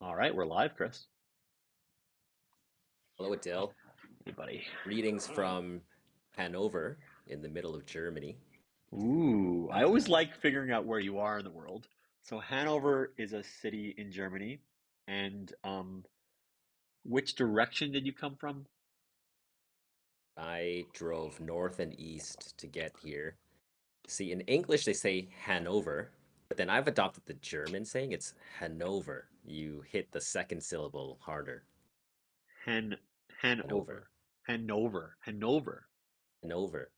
All right, we're live, Chris. Hello, Adil. Hey, buddy. Greetings from Hanover in the middle of Germany. Ooh, I always like figuring out where you are in the world. So Hanover is a city in Germany, and which direction did you come from? I drove north and east to get here. See, in English they say Hanover, but then I've adopted the German saying it's Hanover. You hit the second syllable harder. Han Hanover. Hanover, Hanover, Hanover, Hanover.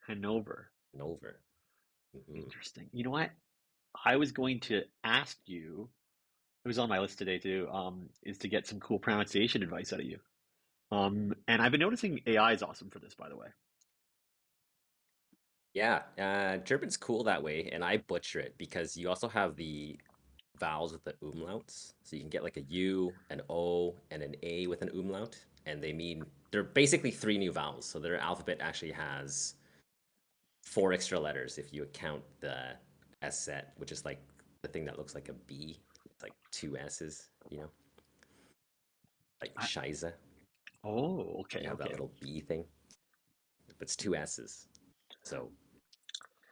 Hanover. Hanover. Hmm. Interesting. You know what? I was going to ask you. It was on my list today too. Is to get some cool pronunciation advice out of you. And I've been noticing AI is awesome for this, by the way. Yeah, German's cool that way, and I butcher it because you also have the vowels with the umlauts. So you can get like a U, an O, and an A with an umlaut, and they're basically three new vowels. So their alphabet actually has four extra letters if you count the S set, which is like the thing that looks like a B. It's like two S's, like I, Scheisse. oh, okay, You have that okay. little B thing, but it's two S's. So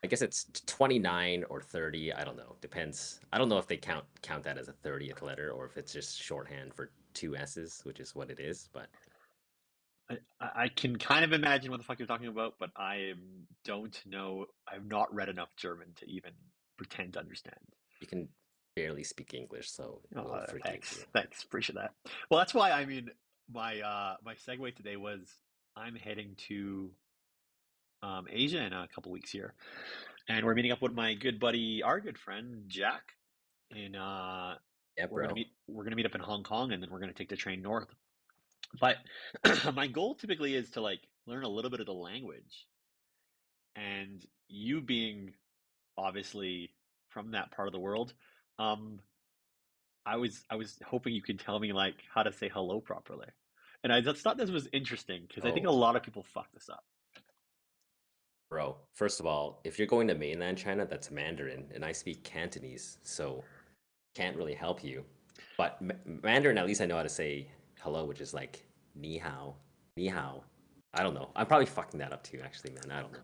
I guess it's 29 or 30. I don't know. Depends. I don't know if they count that as a 30th letter or if it's just shorthand for two S's, which is what it is. But I can kind of imagine what the fuck you're talking about, but don't know. I've not read enough German to even pretend to understand. you can barely speak English, so we'll forgive Thanks, you. thanks, appreciate that. Well, that's why my segue today was I'm heading to Asia in a couple weeks here, and we're meeting up with my good buddy, our good friend Jack. In Yeah, bro. we're gonna meet up in Hong Kong, and then we're gonna take the train north. But my goal typically is to like learn a little bit of the language. And you being obviously from that part of the world, um, I was hoping you could tell me like how to say hello properly. And I just thought this was interesting because I think a Oh, lot of people fuck this up. bro. First of all, if you're going to mainland China, that's Mandarin, and I speak Cantonese, so can't really help you. But Mandarin, at least I know how to say hello, which is like ni hao, ni hao. I don't know. I'm probably fucking that up too, actually, man. I don't know.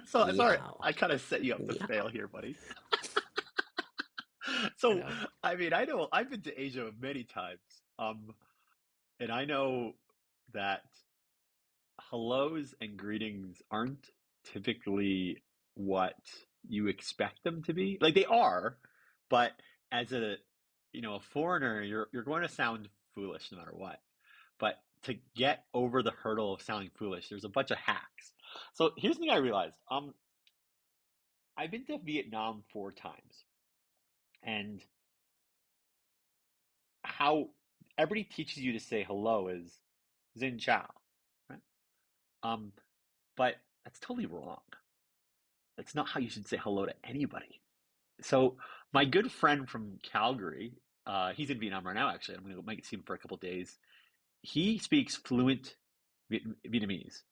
So Ni sorry, hao, I kind of set you up to ni fail hao. here, buddy. I So know. I mean, I know I've been to Asia many times, and I know that hellos and greetings aren't typically what you expect them to be. Like they are, but as a foreigner, you're going to sound foolish no matter what. But to get over the hurdle of sounding foolish, there's a bunch of hacks. So here's the thing I realized. I've been to Vietnam 4 times, and how everybody teaches you to say hello is Xin Chao, right? Um, but that's totally wrong. That's not how you should say hello to anybody. So my good friend from Calgary, he's in Vietnam right now. Actually, I'm gonna might see him for a couple of days. He speaks fluent Vietnamese,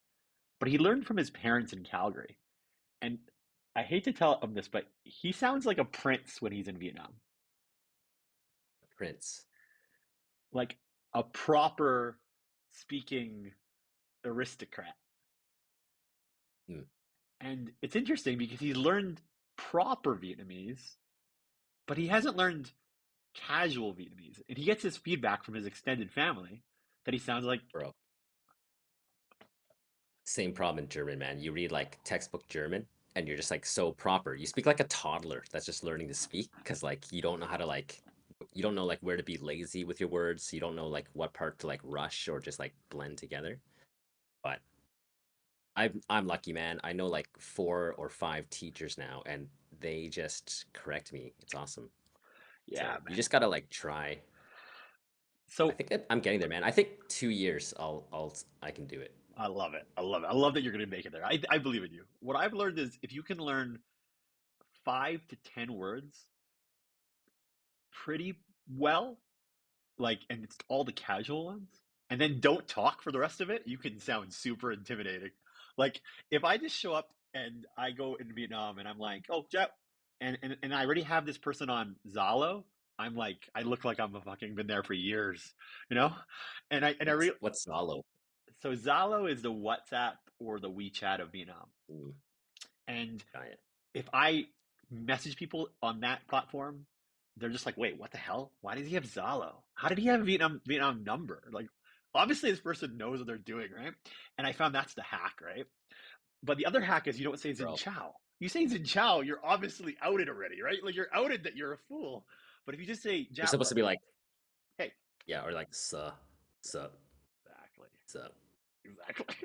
but he learned from his parents in Calgary. And I hate to tell him this, but he sounds like a prince when he's in Vietnam, Prince. like a proper speaking aristocrat. Hmm. And it's interesting because he's learned proper Vietnamese, but he hasn't learned casual Vietnamese. And he gets his feedback from his extended family that he sounds like, Bro. Same problem in German, man. You read like textbook German and you're just like so proper. You speak like a toddler that's just learning to speak because like you don't know how to like you don't know like where to be lazy with your words. You don't know like what part to like rush or just like blend together. But I'm lucky, man. I know like four or five teachers now and they just correct me. It's awesome. yeah, So you man. just gotta like try. I So think I'm getting there, man. I think 2 years I can do it. I love it. I love it. I love that you're going to make it there. I believe in you. What I've learned is if you can learn 5 to 10 words pretty well, like, and it's all the casual ones, and then don't talk for the rest of it, you can sound super intimidating. Like, if I just show up and I go in Vietnam and I'm like, oh, Jet, and I already have this person on Zalo, I'm like, I look like I'm a fucking been there for years, you know? And I What's Zalo? so Zalo is the WhatsApp or the WeChat of Vietnam. Mm, And giant. if I message people on that platform, they're just like, wait, what the hell? Why does he have Zalo? How did he have a Vietnam number? Like, obviously this person knows what they're doing, right? And I found that's the hack, right? But the other hack is you don't say Xin Bro, Chao. You say Xin Chao, you're obviously outed already, right? Like you're outed that you're a fool. But if you just say you're supposed to be like, hey, yeah, or like, sup, exactly, sup. exactly.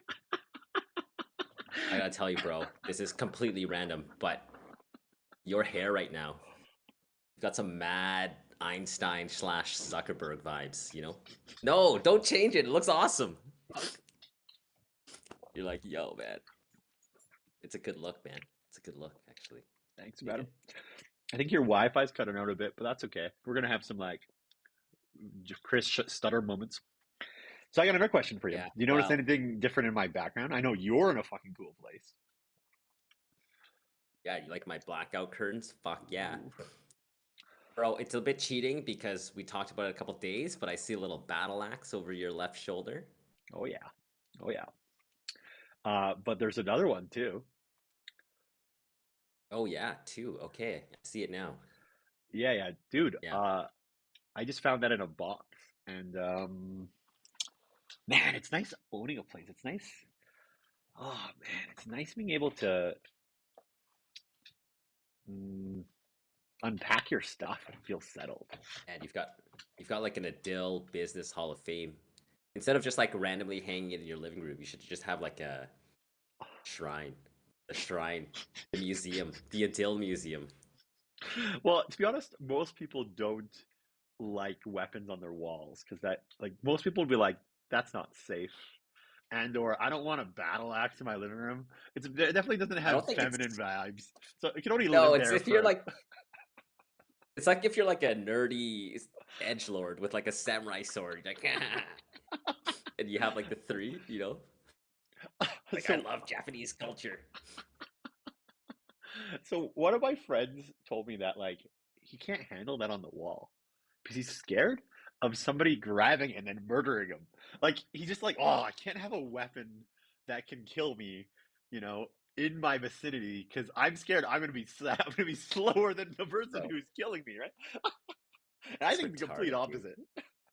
I gotta tell you, bro, this is completely random, but your hair right now, you've got some mad Einstein slash Zuckerberg vibes, you know? No, don't change it. It looks awesome. Fuck. You're like, yo, man. It's a good look, man. It's a good look, actually. Thanks, Dig madam. it. I think your Wi-Fi's cutting out a bit, but that's okay. We're gonna have some like Chris stutter moments. So I got another question for you. Do Yeah, you notice well, anything different in my background? I know you're in a fucking cool place. yeah, you like my blackout curtains? Fuck yeah. Ooh. Bro, it's a bit cheating because we talked about it a couple days, but I see a little battle axe over your left shoulder. Oh yeah. Oh yeah. But there's another one too. Oh yeah, two. Okay, I see it now. Yeah, yeah, dude. Yeah. I just found that in a box, and man, it's nice owning a place. It's nice. Oh man, it's nice being able to mm, unpack your stuff and feel settled. And you've got like an Adil Business Hall of Fame. Instead of just like randomly hanging it in your living room, you should just have like shrine. A shrine. The museum. The Adil Museum. Well, to be honest, most people don't like weapons on their walls because that, like, most people would be like, "That's not safe," and or "I don't want a battle axe in my living room." It definitely doesn't I don't have think it's feminine vibes, so it can only no, live it's there if you're for. like it's like if you're like a nerdy edge lord with like a samurai sword, like and you have like the three, you know? Like I So, love Japanese culture. so one of my friends told me that like he can't handle that on the wall because he's scared of somebody grabbing and then murdering him. Like he's just like, oh, I can't have a weapon that can kill me, you know, in my vicinity because I'm scared I'm gonna be slower than the person Bro, who's killing me, right? And I it's think the complete retarded, dude. opposite.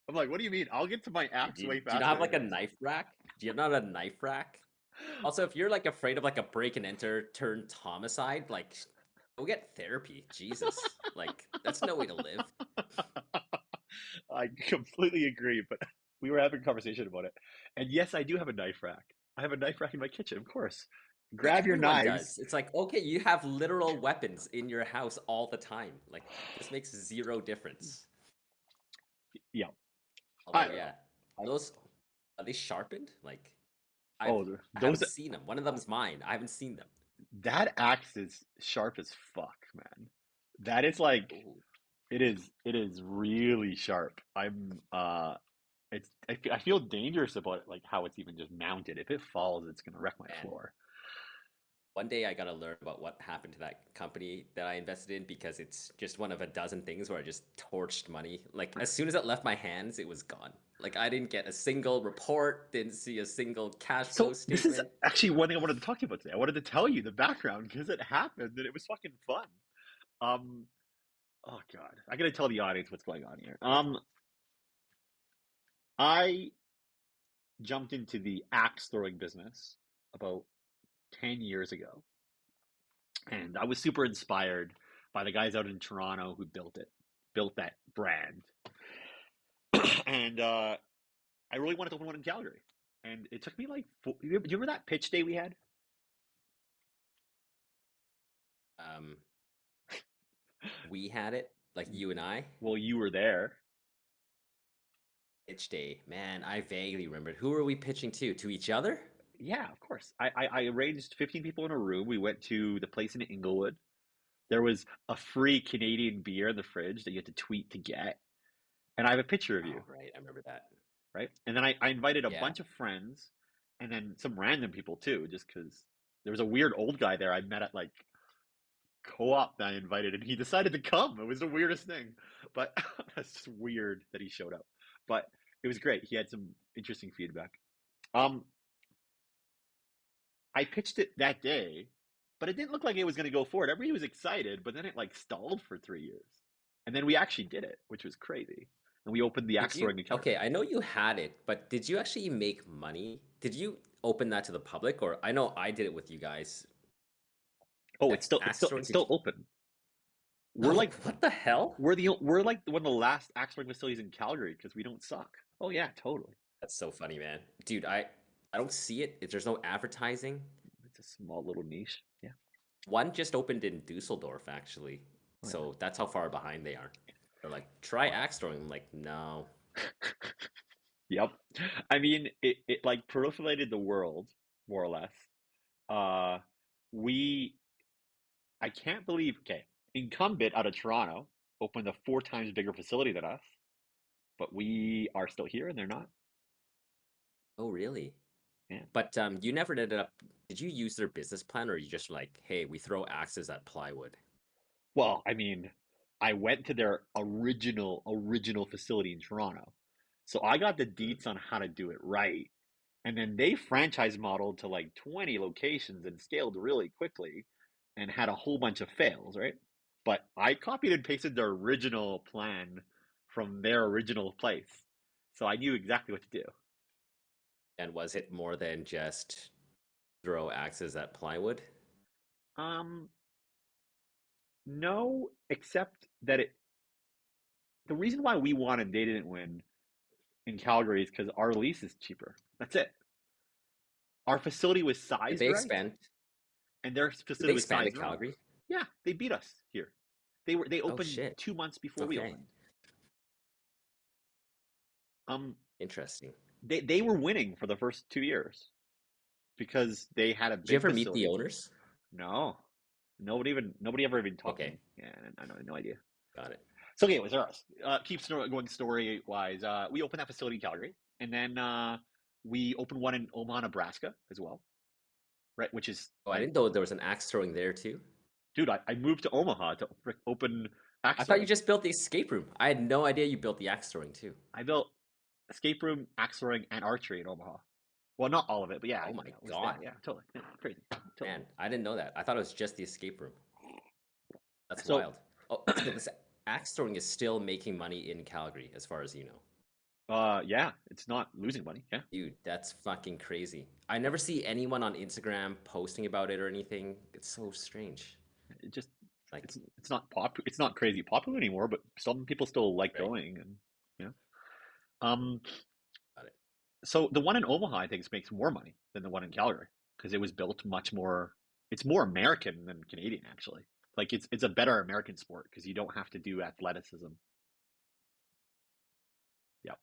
I'm like, what do you mean? I'll get to my Dude, axe do way you not have faster like a anyways. knife rack? Do you not have a knife rack? Also, if you're like afraid of like a break and enter turned homicide, like go get therapy. Jesus. Like that's no way to live. I completely agree, but we were having a conversation about it. And yes, I do have a knife rack. I have a knife rack in my kitchen, of course. Grab your Everyone knives. does. It's like, okay, you have literal weapons in your house all the time. Like this makes zero difference. Yeah. Although, I don't know. yeah. Are they sharpened? Like Oh, I those haven't seen them. One of them's mine. I haven't seen them. that axe is sharp as fuck, man. That is like Ooh. it is really sharp. I feel dangerous about it, like how it's even just mounted. If it falls, it's gonna wreck my And floor. one day I gotta learn about what happened to that company that I invested in because it's just one of a dozen things where I just torched money. Like as soon as it left my hands, it was gone. Like I didn't get a single report, didn't see a single cash flow So this is statement. actually one thing I wanted to talk to you about today. I wanted to tell you the background because it happened and it was fucking fun. Um, oh God, I gotta tell the audience what's going on here. I jumped into the axe throwing business about 10 years ago, and I was super inspired by the guys out in Toronto who built that brand, and I really wanted to open one in Calgary. And it took me like, do you remember that pitch day we had? Um, we had it, like you and I. Well, you were there. Pitch day. Man, I vaguely remembered. Who were we pitching to? To each other? Yeah, of course. I arranged 15 people in a room. We went to the place in Inglewood. There was a free Canadian beer in the fridge that you had to tweet to get. And I have a picture of Oh, you, right. I remember that. right? And then I invited a Yeah. bunch of friends and then some random people too, just because there was a weird old guy there I met at like co-op that I invited, and he decided to come. It was the weirdest thing, but that's just weird that he showed up. But it was great. He had some interesting feedback. Um, I pitched it that day, but it didn't look like it was going to go forward. Everybody was excited, but then it like stalled for 3 years, and then we actually did it, which was crazy. And we opened the Did axe throwing you? in Calgary. Okay, I know you had it, but did you actually make money? Did you open that to the public, or I know I did it with you guys. Oh, That axe it's throwing, did still you? open. We're Oh, like what the hell? we're like one of the last axe throwing facilities in Calgary because we don't suck. Oh yeah, totally. That's so funny, man. Dude, I don't see it. There's no advertising. It's a small little niche. Yeah. One just opened in Dusseldorf, actually. Oh yeah. So that's how far behind they are. They're like, try Wow. axe throwing. I'm like, no. Yep. I mean, it like proliferated the world more or less. Uh, we I can't believe. Okay, incumbent out of Toronto opened a 4 times bigger facility than us, but we are still here and they're not. Oh, really? Yeah. But you never ended up. Did you use their business plan, or you just like, hey, we throw axes at plywood? Well, I mean, I went to their original facility in Toronto. So I got the Mm. deets on how to do it right. And then they franchise modeled to like 20 locations and scaled really quickly and had a whole bunch of fails, right? But I copied and pasted their original plan from their original place. So I knew exactly what to do. And was it more than just throw axes at plywood? Um, no, except that the reason why we won and they didn't win in Calgary is because our lease is cheaper. That's it. Our facility was Did sized they right, expand? and their Did facility they was expand to sized wrong. Calgary? Yeah, they beat us here. They Oh opened shit. 2 months before we Okay. opened. Um, Interesting. they were winning for the first 2 years because they had a Did you big ever meet the facility. owners? No, nobody ever even talked to Okay, me. Yeah, I know, no idea. got it. So okay, it was ours. Keeps going story wise. We opened that facility in Calgary, and then we opened one in Omaha, Nebraska as well, right? Which is Oh, I like, didn't know there was an axe throwing there too. dude, I moved to Omaha to open I axe thought you throwing. just built the escape room. I had no idea you built the axe throwing too. I built escape room, axe throwing, and archery in Omaha. Well, not all of it, but yeah, Oh my yeah, it was there. God. Yeah, totally. Yeah, crazy. Totally. Man, I didn't know that. I thought it was just the escape room. That's So, wild. Oh, so this axe throwing is still making money in Calgary, as far as you know. yeah, it's not losing money. Yeah, Dude, that's fucking crazy. I never see anyone on Instagram posting about it or anything. It's so strange. it just Like, it's not crazy popular anymore, but some people still like right? going, and yeah. Um, Got it. so the one in Omaha, I think, makes more money than the one in Calgary because it was built much more. It's more American than Canadian, actually. Like it's a better American sport because you don't have to do athleticism. Yeah,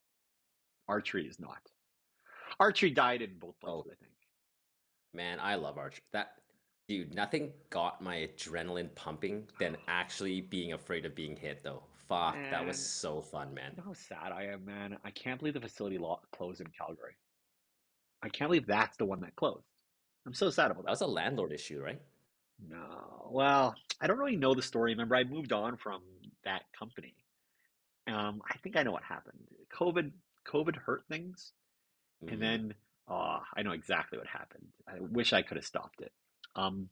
archery is not. Archery died in both places, Oh, I think. man, I love archery. That, dude, nothing got my adrenaline pumping than actually being afraid of being hit, though. Fuck, that was Man, so fun, man. you know how sad I am, man. I can't believe the facility closed in Calgary. I can't believe that's the one that closed. I'm so sad about That that. was a landlord issue, right? No, well, I don't really know the story. Remember, I moved on from that company. I think I know what happened. COVID hurt things, and Mm-hmm. then I know exactly what happened. I wish I could have stopped it. Um,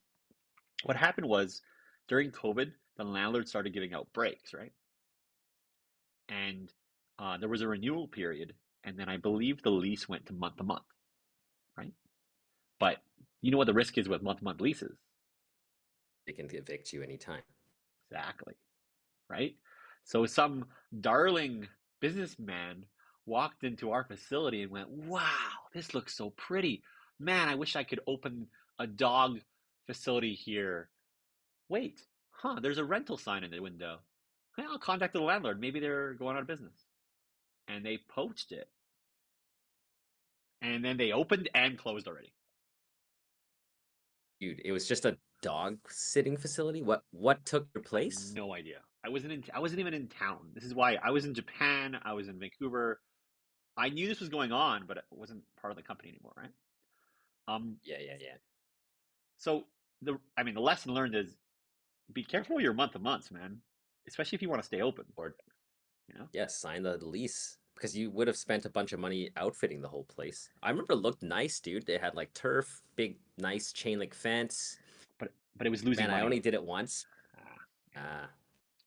what happened was during COVID, the landlord started giving out breaks, right? And there was a renewal period, and then I believe the lease went to month, right? But you know what the risk is with month to month leases? They can evict you anytime. Exactly, right? So some darling businessman walked into our facility and went, "Wow, this looks so pretty. Man, I wish I could open a dog facility here. Wait, there's a rental sign in the window. Hey, I'll contact the landlord. Maybe they're going out of business." And they poached it. And then they opened and closed already. Dude, it was just a dog sitting facility? What took your place? No idea. I wasn't even in town. This is why I was in Japan, I was in Vancouver. I knew this was going on, but it wasn't part of the company anymore, right? Um Yeah, yeah, yeah. so the lesson learned is be careful your month to months, man. Especially if you want to stay open. Or You know. yeah, sign the lease because you would have spent a bunch of money outfitting the whole place. I remember it looked nice, dude. They had like turf, big, nice chain link fence. But it was losing Man, I only money. did it once. Ah, Ah,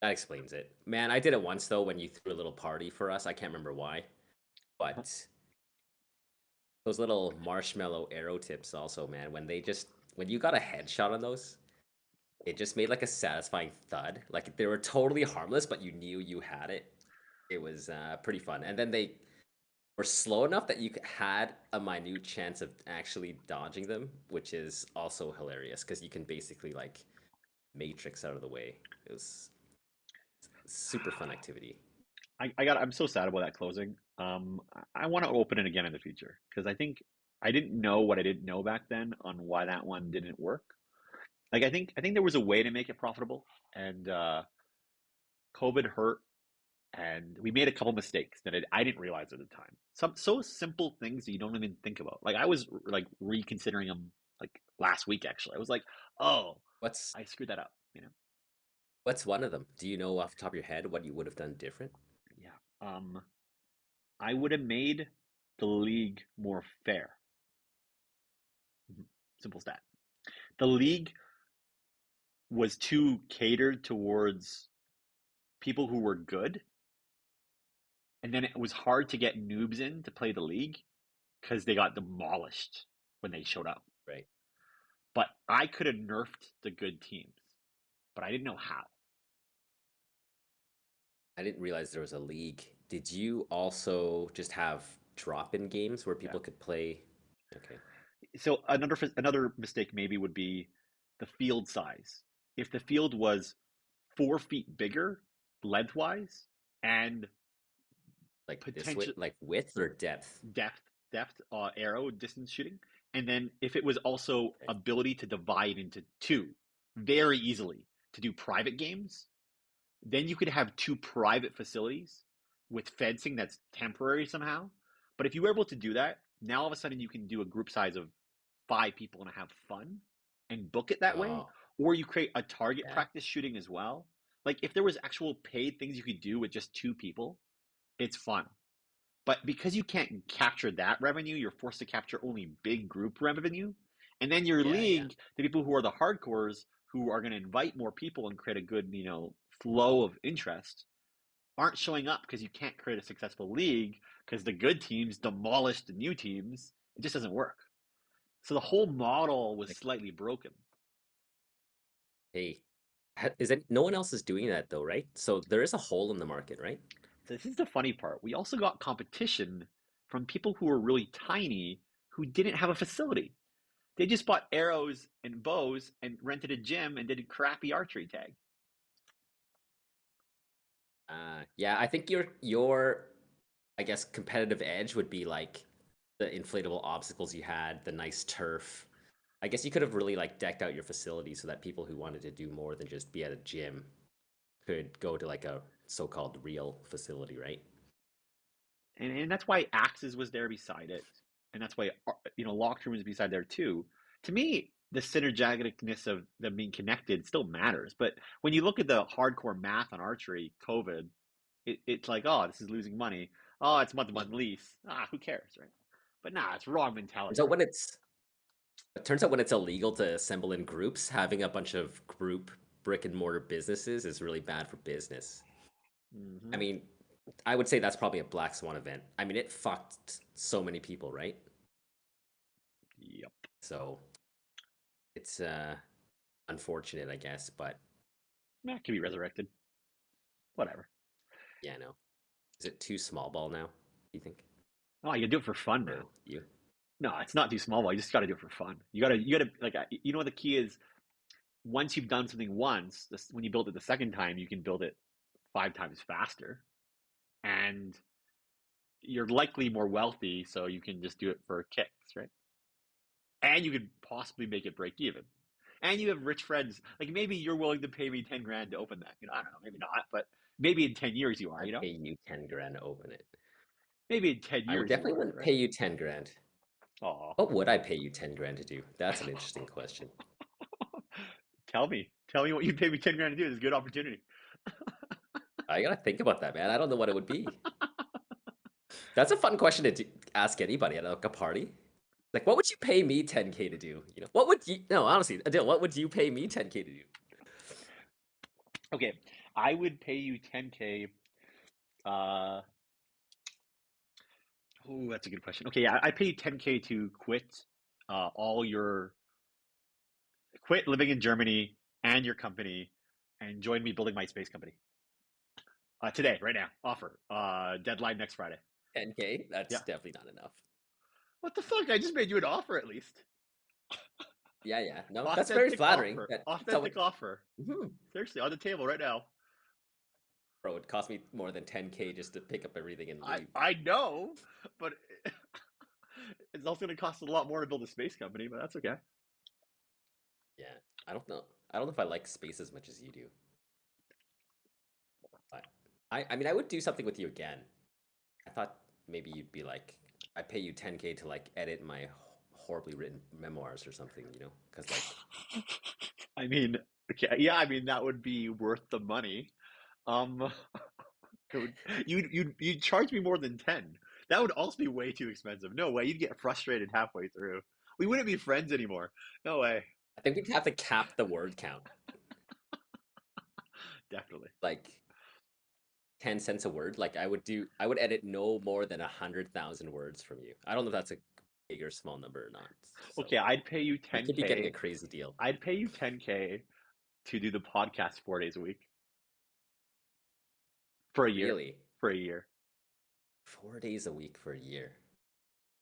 that explains it. Man, I did it once though when you threw a little party for us. I can't remember why, but those little marshmallow arrow tips also, man, when you got a headshot on those, it just made like a satisfying thud. Like they were totally harmless, but you knew you had it. It was pretty fun. And then they were slow enough that you had a minute chance of actually dodging them, which is also hilarious because you can basically like matrix out of the way. It was super fun activity. I'm so sad about that closing. I want to open it again in the future because I think I didn't know what I didn't know back then on why that one didn't work. Like I think there was a way to make it profitable, and COVID hurt, and we made a couple mistakes that I didn't realize at the time. Some so simple things that you don't even think about. Like I was like reconsidering them like last week actually. I was like, oh, What's I screwed that up. You know? what's one of them? Do you know off the top of your head what you would have done different? Yeah. I would have made the league more fair. Mhm. Simple stat. The league was too catered towards people who were good, and then it was hard to get noobs in to play the league because they got demolished when they showed up. Right. But I could have nerfed the good teams, but I didn't know how. I didn't realize there was a league. Did you also just have drop-in games where Yeah. people could play? Okay. So another mistake maybe would be the field size. If the field was 4 feet bigger lengthwise and Like this potential width, like width or depth? depth depth arrow distance shooting, and then if it was also Okay. ability to divide into two very easily to do private games, then you could have two private facilities with fencing that's temporary somehow. But if you were able to do that, now all of a sudden you can do a group size of 5 people and have fun and book it that way. Oh, Or you create a target yeah. practice shooting as well. Like if there was actual paid things you could do with just 2 people, it's fun. But because you can't capture that revenue, you're forced to capture only big group revenue. And then your Yeah, yeah. league, the people who are the hardcores who are going to invite more people and create a good, flow of interest, aren't showing up because you can't create a successful league because the good teams demolish the new teams. It just doesn't work. So the whole model was Like, slightly broken. hey, is it no one else is doing that though, right? So there is a hole in the market, right? So this is the funny part. We also got competition from people who were really tiny who didn't have a facility. They just bought arrows and bows and rented a gym and did a crappy archery tag. Yeah, I think your I guess competitive edge would be like the inflatable obstacles you had, the nice turf. I guess you could have really like decked out your facility so that people who wanted to do more than just be at a gym could go to like a so-called real facility, right? And that's why Axes was there beside it. And that's why, locker rooms beside there too. To me, the synergeticness of them being connected still matters. But when you look at the hardcore math on archery, COVID, it's like, oh, this is losing money. Oh, it's month to month lease. Ah, who cares, right? But nah, it's wrong Turns mentality, out right? when it's it turns out when it's illegal to assemble in groups, having a bunch of group brick and mortar businesses is really bad for business. I Hmm. mean, I would say that's probably a black swan event. I mean, it fucked so many people, right? Yep. So it's unfortunate, I guess, but That can be resurrected. Whatever. yeah, no. Is it too small ball now? Do you think? Oh, you gotta do it for fun For now. you? No, it's not too small ball. You just gotta do it for fun. You gotta like, what the key is. Once you've done something once, when you build it the second time, you can build it 5 times faster, and you're likely more wealthy, so you can just do it for kicks, right? And you could possibly make it break even. And you have rich friends. Like maybe you're willing to pay me 10 grand to open that. I don't know, maybe not, but maybe in 10 years you are. I'd pay you 10 grand to open it. Maybe in ten I would years you definitely are, wouldn't right? pay you 10 grand. Oh, What would I pay you 10 grand to do? That's an interesting question. tell me. Tell me what you'd pay me 10 grand to do. This is a good opportunity. I gotta think about that, man. I don't know what it would be. That's a fun question to ask anybody at like a party. Like, what would you pay me 10K to do? You know, what would you? No, honestly, Adil, what would you pay me 10K to do? Okay, I would pay you 10K. Uh, oh, that's a good question. Okay, yeah, I pay you 10K to all your quit living in Germany and your company, and join me building my space company. Today, right now, offer. Deadline next Friday. 10K? That's Yeah. definitely not enough. What the fuck? I just made you an offer at least. Yeah, yeah. No, that's very Authentic flattering. offer. That's how Authentic it. offer. Mhm. Seriously, on the table right now. Bro, it cost me more than 10K just to pick up everything and I leave. I know, but it's also going to cost a lot more to build a space company. But that's okay. Yeah, I don't know. I don't know if I like space as much as you do. But I mean, I would do something with you again. I thought maybe you'd be like, I pay you 10K to like edit my horribly written memoirs or something, you know? Because like, I mean, okay, yeah, I mean that would be worth the money. Um, it would, you'd charge me more than 10. That would also be way too expensive. No way, you'd get frustrated halfway through. We wouldn't be friends anymore. No way. I think we'd have to cap the word count, Definitely. like 10 cents a word. Like I would edit no more than 100,000 words from you. I don't know if that's a big or small number or not. So Okay, I'd pay you we could be getting a 10K. crazy deal. I'd pay you 10K to do the podcast 4 days a week for a year. Really? For a year. 4 days a week for a year.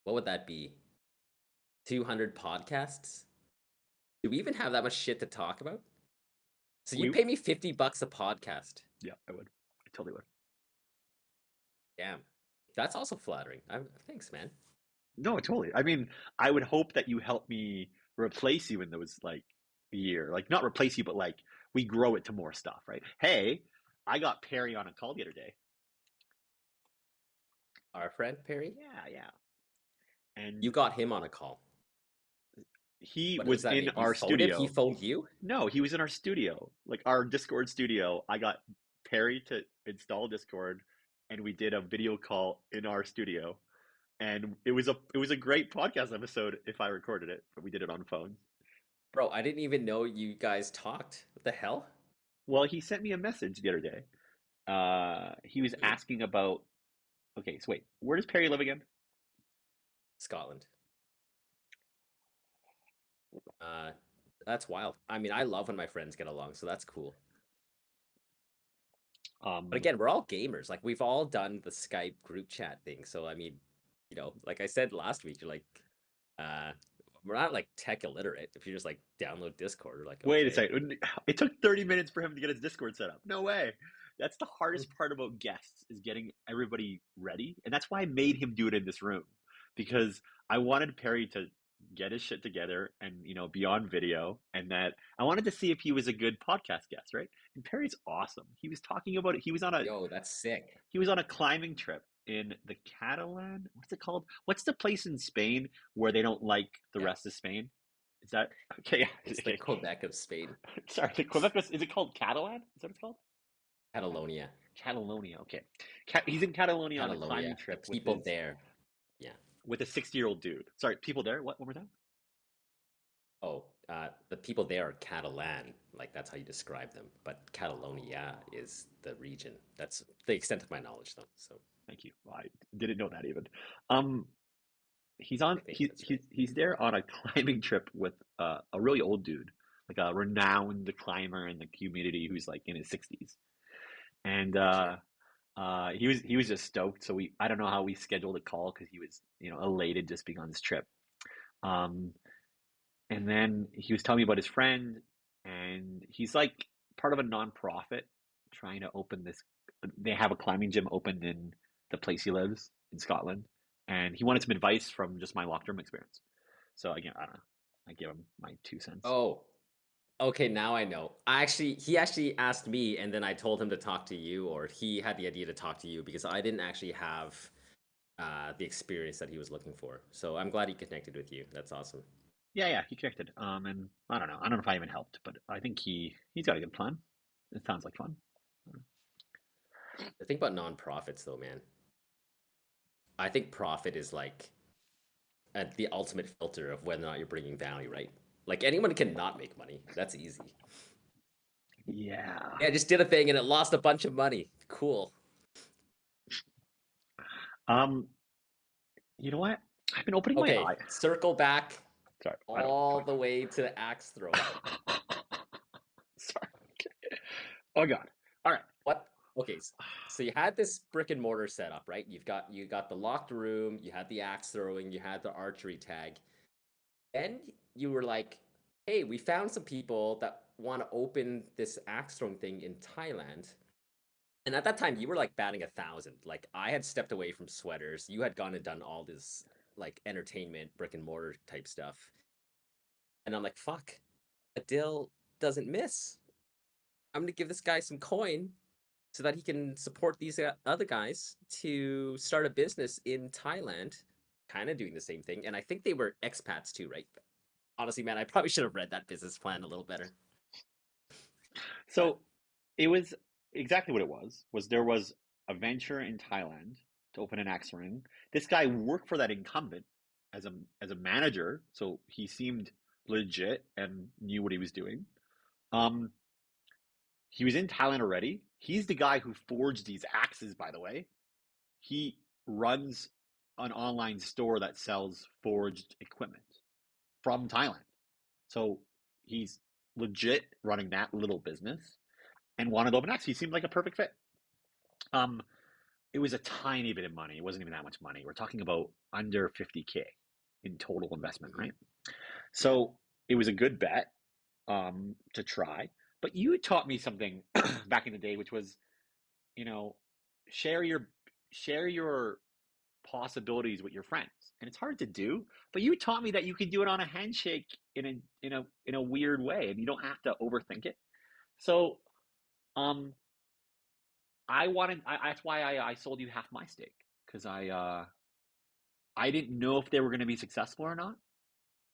What would that be? 200 podcasts? Do we even have that much shit to talk about? So you'd We, pay me $50 a podcast. yeah, I would. I totally would. Damn. That's also flattering. Thanks, man. No, totally. I mean, I would hope that you help me replace you in those like year. Like not replace you, but like we grow it to more stuff, right? Hey, I got Perry on a call the other day. Our friend Perry? Yeah, yeah. You And got him on a call. he What was does that in mean? You our phoned him? He studio. phoned you? No, he was in our studio, like our Discord studio. I got Perry to install Discord, and we did a video call in our studio. And it was a great podcast episode if I recorded it, but we did it on phones. Bro, I didn't even know you guys talked. What the hell? Well, he sent me a message the other day. He was Hmm. asking about. Okay, so wait, where does Perry live again? Scotland. Uh, that's wild. I mean, I love when my friends get along, so that's cool. But Um, again, we're all gamers. Like we've all done the Skype group chat thing. So I mean, you know, like I said last week, you're like, uh, we're not like tech illiterate. If you just like download Discord, we're like, Wait a okay. second. It took 30 minutes for him to get his Discord set up. No way. That's the hardest part about guests is getting everybody ready, and that's why I made him do it in this room because I wanted Perry to get his shit together and be on video, and that I wanted to see if he was a good podcast guest, right? And Perry's awesome. He was talking about it. Yo, that's sick. He was on a climbing trip in the Catalan. What's it called? What's the place in Spain where they don't like the Yeah, rest of Spain? Is that okay? it's the Okay. Quebec of Spain, Sorry, the Quebec is it called Catalan? Is that what it's called? Catalonia, Catalonia. Okay, he's in Catalonia on a climbing Catalonia. The trip with people his there. Yeah. 60-year-old dude. Sorry, people there. What? One more time. Oh, the people there are Catalan. Like that's how you describe them. But Catalonia is the region. That's the extent of my knowledge, though. So Thank you. Well, I didn't know that even. Um, he's on. I think that's right. He's there on a climbing trip with a really old dude, like a renowned climber in the community who's like in his 60s. And Shit. he was just stoked. So I don't know how we scheduled a call because he was elated just being on this trip. Um, and then he was telling me about his friend, and he's like part of a nonprofit trying to open this. They have a climbing gym open in the place he lives in Scotland, and he wanted some advice from just my locked room experience. So again, I don't know. I give him my 2 cents. Oh, okay. Now I know. He actually asked me, and then I told him to talk to you, or he had the idea to talk to you because I didn't actually have the experience that he was looking for. So I'm glad he connected with you. That's awesome. yeah, he connected. And I don't know if I even helped, but I think he's got a good plan. It sounds like fun. The thing about nonprofits, though, man, I think profit is like the ultimate filter of whether or not you're bringing value, right? Like anyone can not make money. That's easy. Yeah. Yeah, just did a thing and it lost a bunch of money. Cool. Um, you know what? I've been opening my Okay, eye. circle back Sorry, I don't. all the way to axe throwing. Sorry. Oh God. All right. What? Okay, so you had this brick and mortar setup, right? You got the locked room, you had the axe throwing, you had the archery tag. And you were like, "Hey, we found some people that want to open this axe throwing thing in Thailand." And at that time, you were like batting 1,000. Like I had stepped away from sweaters. You had gone and done all this like entertainment, brick and mortar type stuff. And I'm like, fuck, Adil doesn't miss. I'm gonna give this guy some coin so that he can support these other guys to start a business in Thailand, kind of doing the same thing. And I think they were expats too, right? Honestly, man, I probably should have read that business plan a little better. But So it was exactly what it was. Was there was a venture in Thailand to open an axe ring. This guy worked for that incumbent as a manager, so he seemed legit and knew what he was doing. Um, he was in Thailand already. He's the guy who forged these axes, by the way. He runs an online store that sells forged equipment from Thailand. So he's legit running that little business and wanted to open X. He seemed like a perfect fit. Um, it was a tiny bit of money. It wasn't even that much money. We're talking about under 50K in total investment, mhm, right? yeah, So it was a good bet to try. But you taught me something back in the day, which was, you know, share your share your possibilities with your friends. And it's hard to do, but you taught me that you can do it on a handshake in a weird way, and you don't have to overthink it. So um, that's why I sold you half my stake because I didn't know if they were going to be successful or not,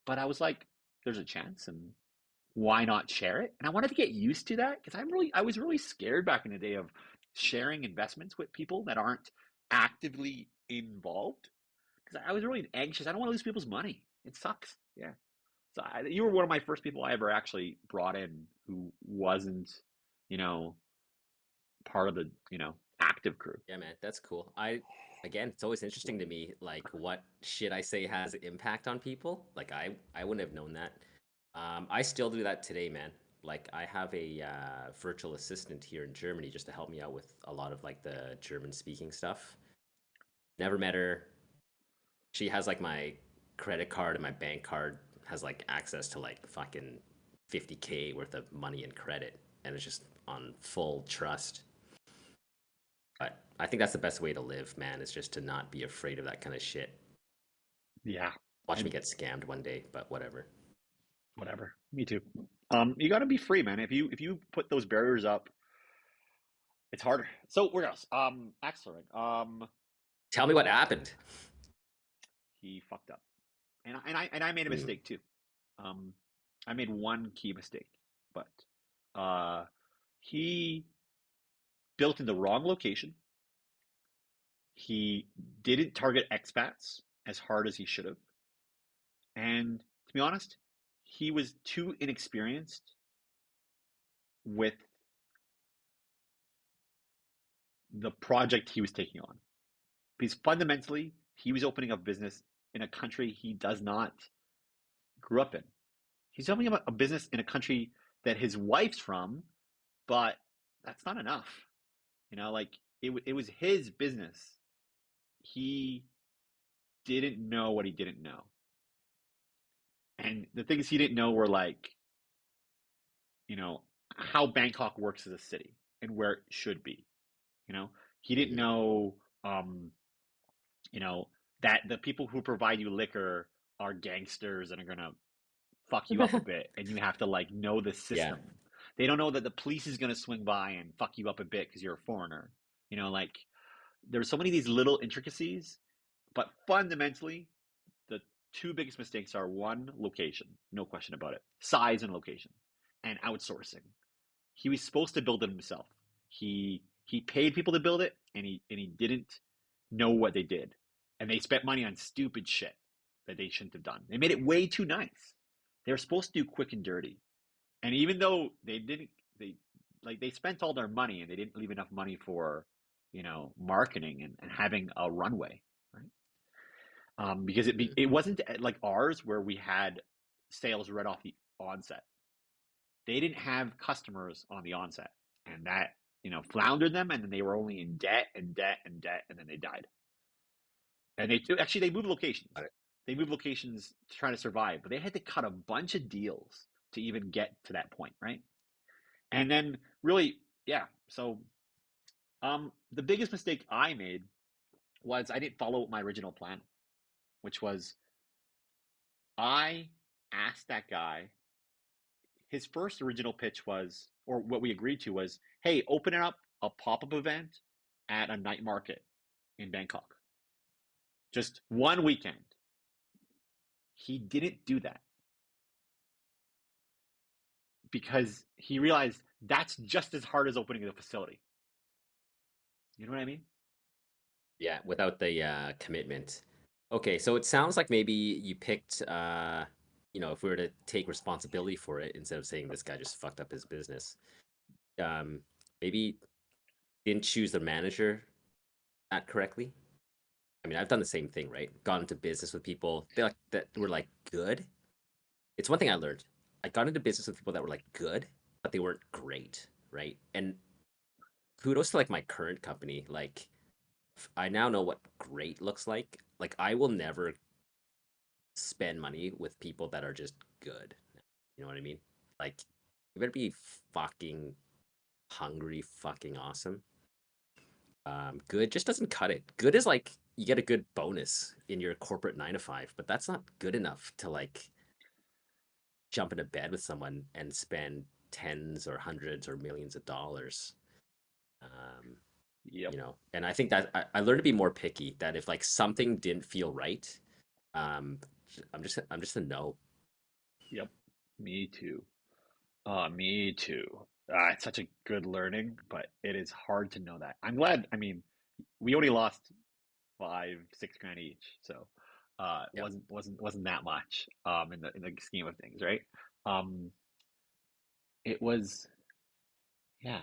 but I was like, there's a chance, and why not share it? And I wanted to get used to that because I was really scared back in the day of sharing investments with people that aren't actively involved because I was really anxious. I don't want to lose people's money. It sucks. Yeah. So you were one of my first people I ever actually brought in who wasn't, you know, part of the, active crew. yeah, man, that's cool. Again, it's always interesting to me, like what shit I say has impact on people. Like I wouldn't have known that. I still do that today, man. Like I have a virtual assistant here in Germany just to help me out with a lot of like the German speaking stuff. Never met her. She has like my credit card and my bank card has like access to like fucking 50K worth of money and credit, and it's just on full trust. But I think that's the best way to live, man, is just to not be afraid of that kind of shit. Yeah. Watch me And get scammed one day, but whatever. whatever. Me too. You got to be free, man. If you put those barriers up, it's harder. So where else? Axelrod. Tell me what happened. He fucked up, and I made a Mm. mistake too. Um, I made one key mistake, but uh, he built in the wrong location. He didn't target expats as hard as he should have, and to be honest, he was too inexperienced with the project he was taking on. Because fundamentally, he was opening up business in a country he does not grew up in. He's opening up a business in a country that his wife's from, but that's not enough. Like it was his business. He didn't know what he didn't know. And the things he didn't know were like, you know, how Bangkok works as a city and where it should be. You know, he didn't Hmm. know, you know, that the people who provide you liquor are gangsters and are gonna fuck you up a bit, and you have to like know the Yeah. system. They don't know that the police is gonna swing by and fuck you up a bit because you're a foreigner. Like there's so many of these little intricacies, but fundamentally, the two biggest mistakes are one, location, no question about it, size and location, and outsourcing. He was supposed to build it himself. He paid people to build it, and he didn't know what they did, and they spent money on stupid shit that they shouldn't have done. They made it way too nice. They were supposed to do quick and dirty, and even though they didn't, they spent all their money and they didn't leave enough money for marketing and having a runway, right? Because Mm. it wasn't like ours where we had sales right off the onset. They didn't have customers on the onset, and that floundered them, and then they were only in debt and debt and debt, and then they died. And they moved locations. Got it. They moved locations to try to survive, but they had to cut a bunch of deals to even get to that point, right? And then really, yeah. So the biggest mistake I made was I didn't follow my original plan, which was I asked that guy. His first original pitch was, or what we agreed to was, hey, open up a pop-up event at a night market in Bangkok. Just one weekend. He didn't do that because he realized that's just as hard as opening a facility. You know what I mean? Yeah, without the commitment. Okay, so it sounds like maybe you picked, if we were to take responsibility for it instead of saying this guy just fucked up his business, um, maybe didn't choose the manager that correctly. I mean, I've done the same thing, right? Gone into business with people they like that were like good. It's one thing I learned. I got into business with people that were like good, but they weren't great, right? And kudos to like my current company. Like I now know what great looks like. Like I will never spend money with people that are just good. You know what I mean? Like you better be fucking hungry, fucking awesome. Good just doesn't cut it. Good is like you get a good bonus in your corporate 9 to 5, but that's not good enough to like jump into bed with someone and spend tens or hundreds or millions of dollars. Um, Yep. and I think that I learned to be more picky. That if like something didn't feel right, um, I'm just a no. Yep. Me too. Me too. It's such a good learning, but it is hard to know that. I'm glad. I mean, we only lost 5, 6 grand each, so it Yep. wasn't that much in the scheme of things, right? Um, it was, yeah.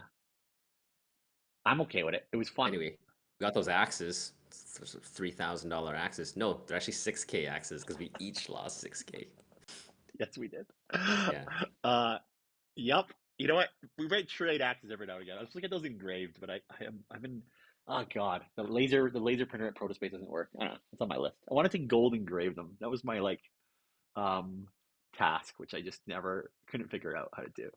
I'm okay with it. It was fun. Anyway, we got those axes. $3,000 axes. No, they're actually 6K axes because we each lost 6K. Yes, we did. Yeah. Uh, yep. You know what? We might trade axes every now and again. I was looking at those engraved, but I've been. Oh God, the laser printer at Protospace doesn't work. I don't know. It's on my list. I wanted to gold engrave them. That was my um task, which I just never couldn't figure out how to do.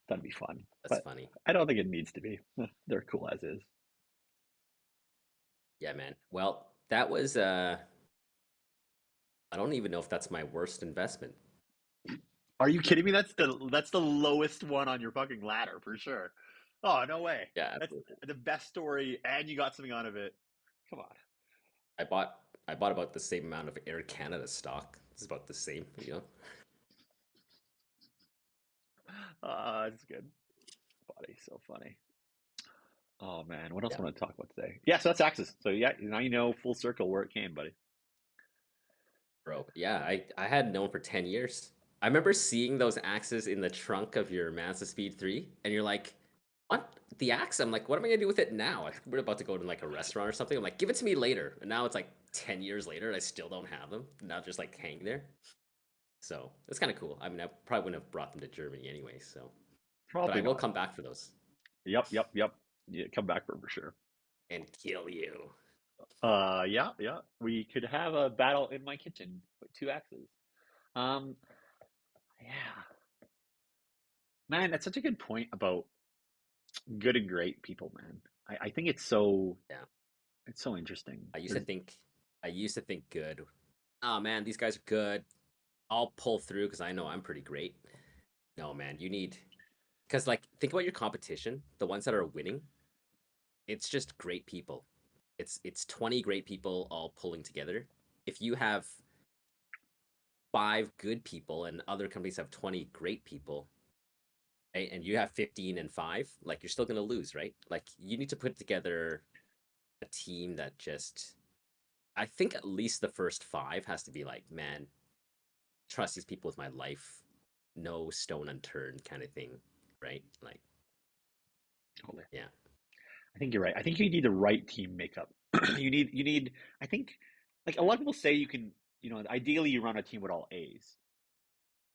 That'd be fun, That's but funny. I don't think it needs to be. They're cool as is. Yeah, man. Well, that was I don't even know if that's my worst investment. Are you kidding me? That's the lowest one on your fucking ladder for sure. Oh, no way. Yeah, That's absolutely. the best story, and you got something out of it. Come on. I bought I bought about the same amount of Air Canada stock. It's about the same. It's good. Buddy, so funny. Oh man, what else Yeah, I want to talk about today? Yeah, so that's Axis. So yeah, now you know full circle where it came, buddy. bro. Yeah, I had known for 10 years. I remember seeing those axes in the trunk of your Mazda Speed 3, and you're like, what? The axe? I'm like, what am I gonna do with it now? We're about to go to like a restaurant or something. I'm like, give it to me later. And now it's like 10 years later, and I still don't have them. Now just like hang there. So it's kind of cool. I mean, I probably wouldn't have brought them to Germany anyway. So, but I Probably will not. come back for those Yep, yep, yep. Yeah, come back for sure. and kill you. Yeah, yeah. We could have a battle in my kitchen with two axes. Um, yeah, man, that's such a good point about good and great people, man. I think Yeah, it's so interesting. I used to There's think, I used to think good. Oh man, these guys are good. I'll pull through because I know I'm pretty great. No, man, you need because like think about your competition, the ones that are winning. It's just great people. It's 20 great people all pulling together. If you have 5 good people and other companies have 20 great people, right? And you have 15 and 5, like you're still gonna lose, right? Like you need to put together a team that just I think at least the first 5 has to be like, man, trust these people with my life, no stone unturned kind of thing, right? Like, Totally. yeah. I think you're right. I think you need the right team makeup. You need I think like a lot of people say you can, ideally you run a team with all A's,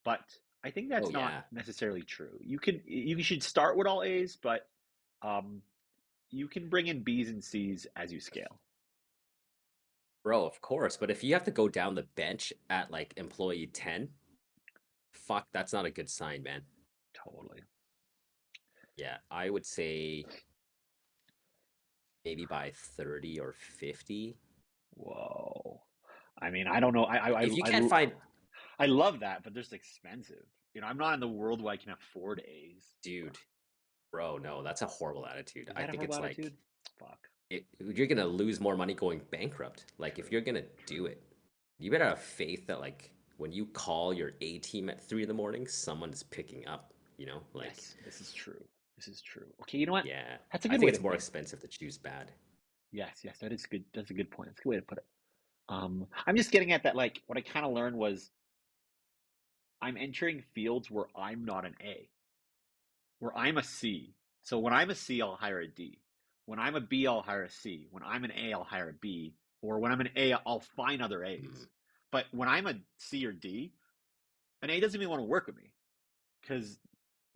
but I think Oh that's not yeah. necessarily true. You should start with all A's, but um you can bring in B's and C's as you scale. Bro, of course. But if you have to go down the bench at like employee 10, fuck, that's not a good sign, man. Totally. Yeah, I would say maybe by 30 or 50. Whoa. I mean, I don't know. If you can't find, I love that, but they're just expensive. I'm not in the world where I can afford A's. dude, bro, no, that's a horrible attitude. Is I that a think horrible it's like attitude? Fuck. you're gonna lose more money going bankrupt. Like if True. you're gonna do it, you better have faith that like when you call your A team at 3 in the morning, someone's picking up, like Yes, this is true. This is true. Okay, you know what? yeah. That's a I good think way it's to more think. expensive to choose bad. Yes, yes, that is good. That's a good point. That's a good way to put it. I'm just getting at that, like, what I kind of learned was I'm entering fields where I'm not an A, where I'm a C. So when I'm a C, I'll hire a D. When I'm a B, I'll hire a C. When I'm an A, I'll hire a B. Or when I'm an A, I'll find other Mm. A's. But when I'm a C or D, an A doesn't even want to work with me because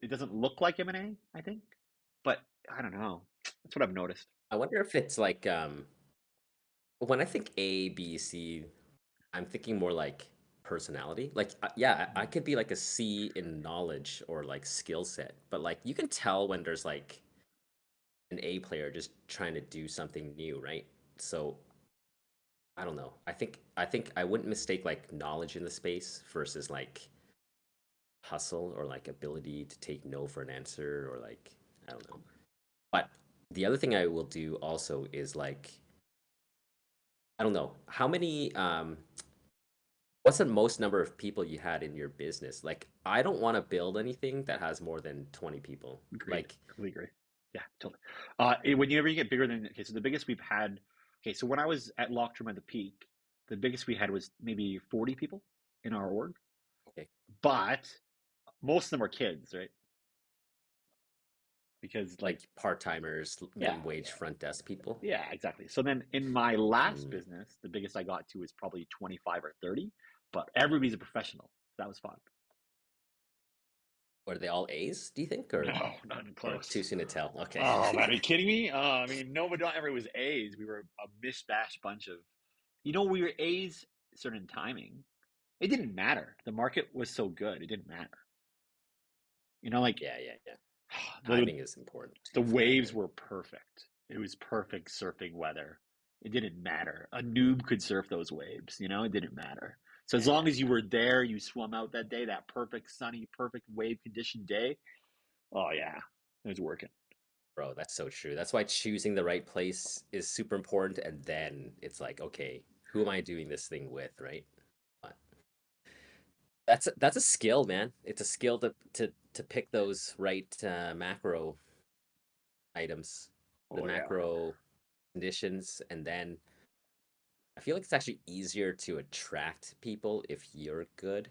it doesn't look like I'm an A, I think. But I don't know. That's what I've noticed. I wonder if it's like when I think A, B, C, I'm thinking more like personality. Like, yeah, I could be like a C in knowledge or like skill set, but like you can tell when there's like an A player just trying to do something new, right? So I don't know. I think I wouldn't mistake like knowledge in the space versus like hustle or like ability to take no for an answer or like I don't know. But the other thing I will do also is like I don't know how many what's the most number of people you had in your business? Like, I don't want to build anything that has more than 20 people. Agreed. Like, Completely agree. Yeah, totally. Whenever you get bigger than, okay, so the biggest we've had, okay, so when I was at Lockroom at the peak, the biggest we had was maybe 40 people in our org, okay, but most of them are kids, right? Because like, like part-timers, yeah, minimum wage front desk people. yeah, exactly. So then in my last Mm. business, the biggest I got to was probably 25 or 30, but everybody's a professional. So that was fun. Are they all A's, do you think? No, not even Or too close. soon to tell? Okay. Oh man, are you kidding me? I mean, no, but not everybody was A's. We were a mishmash bunch of, we were A's certain timing. It didn't matter. The market was so good, it didn't matter. Like Yeah, yeah, yeah. the Timing is important the too for that, waves man. were perfect. It was perfect surfing weather. It didn't matter. A noob could surf those waves. It didn't matter. So as Yeah, long yeah, as you yeah. were there, you swum out that day, that perfect sunny, perfect wave conditioned day. Oh yeah, it was working. Bro, that's so true. That's why choosing the right place is super important. And then it's like, okay, who am I doing this thing with, right? But that's a skill, man. It's a skill to pick those right macro items, the Oh yeah. macro conditions, and then I feel like it's actually easier to attract people if you're good.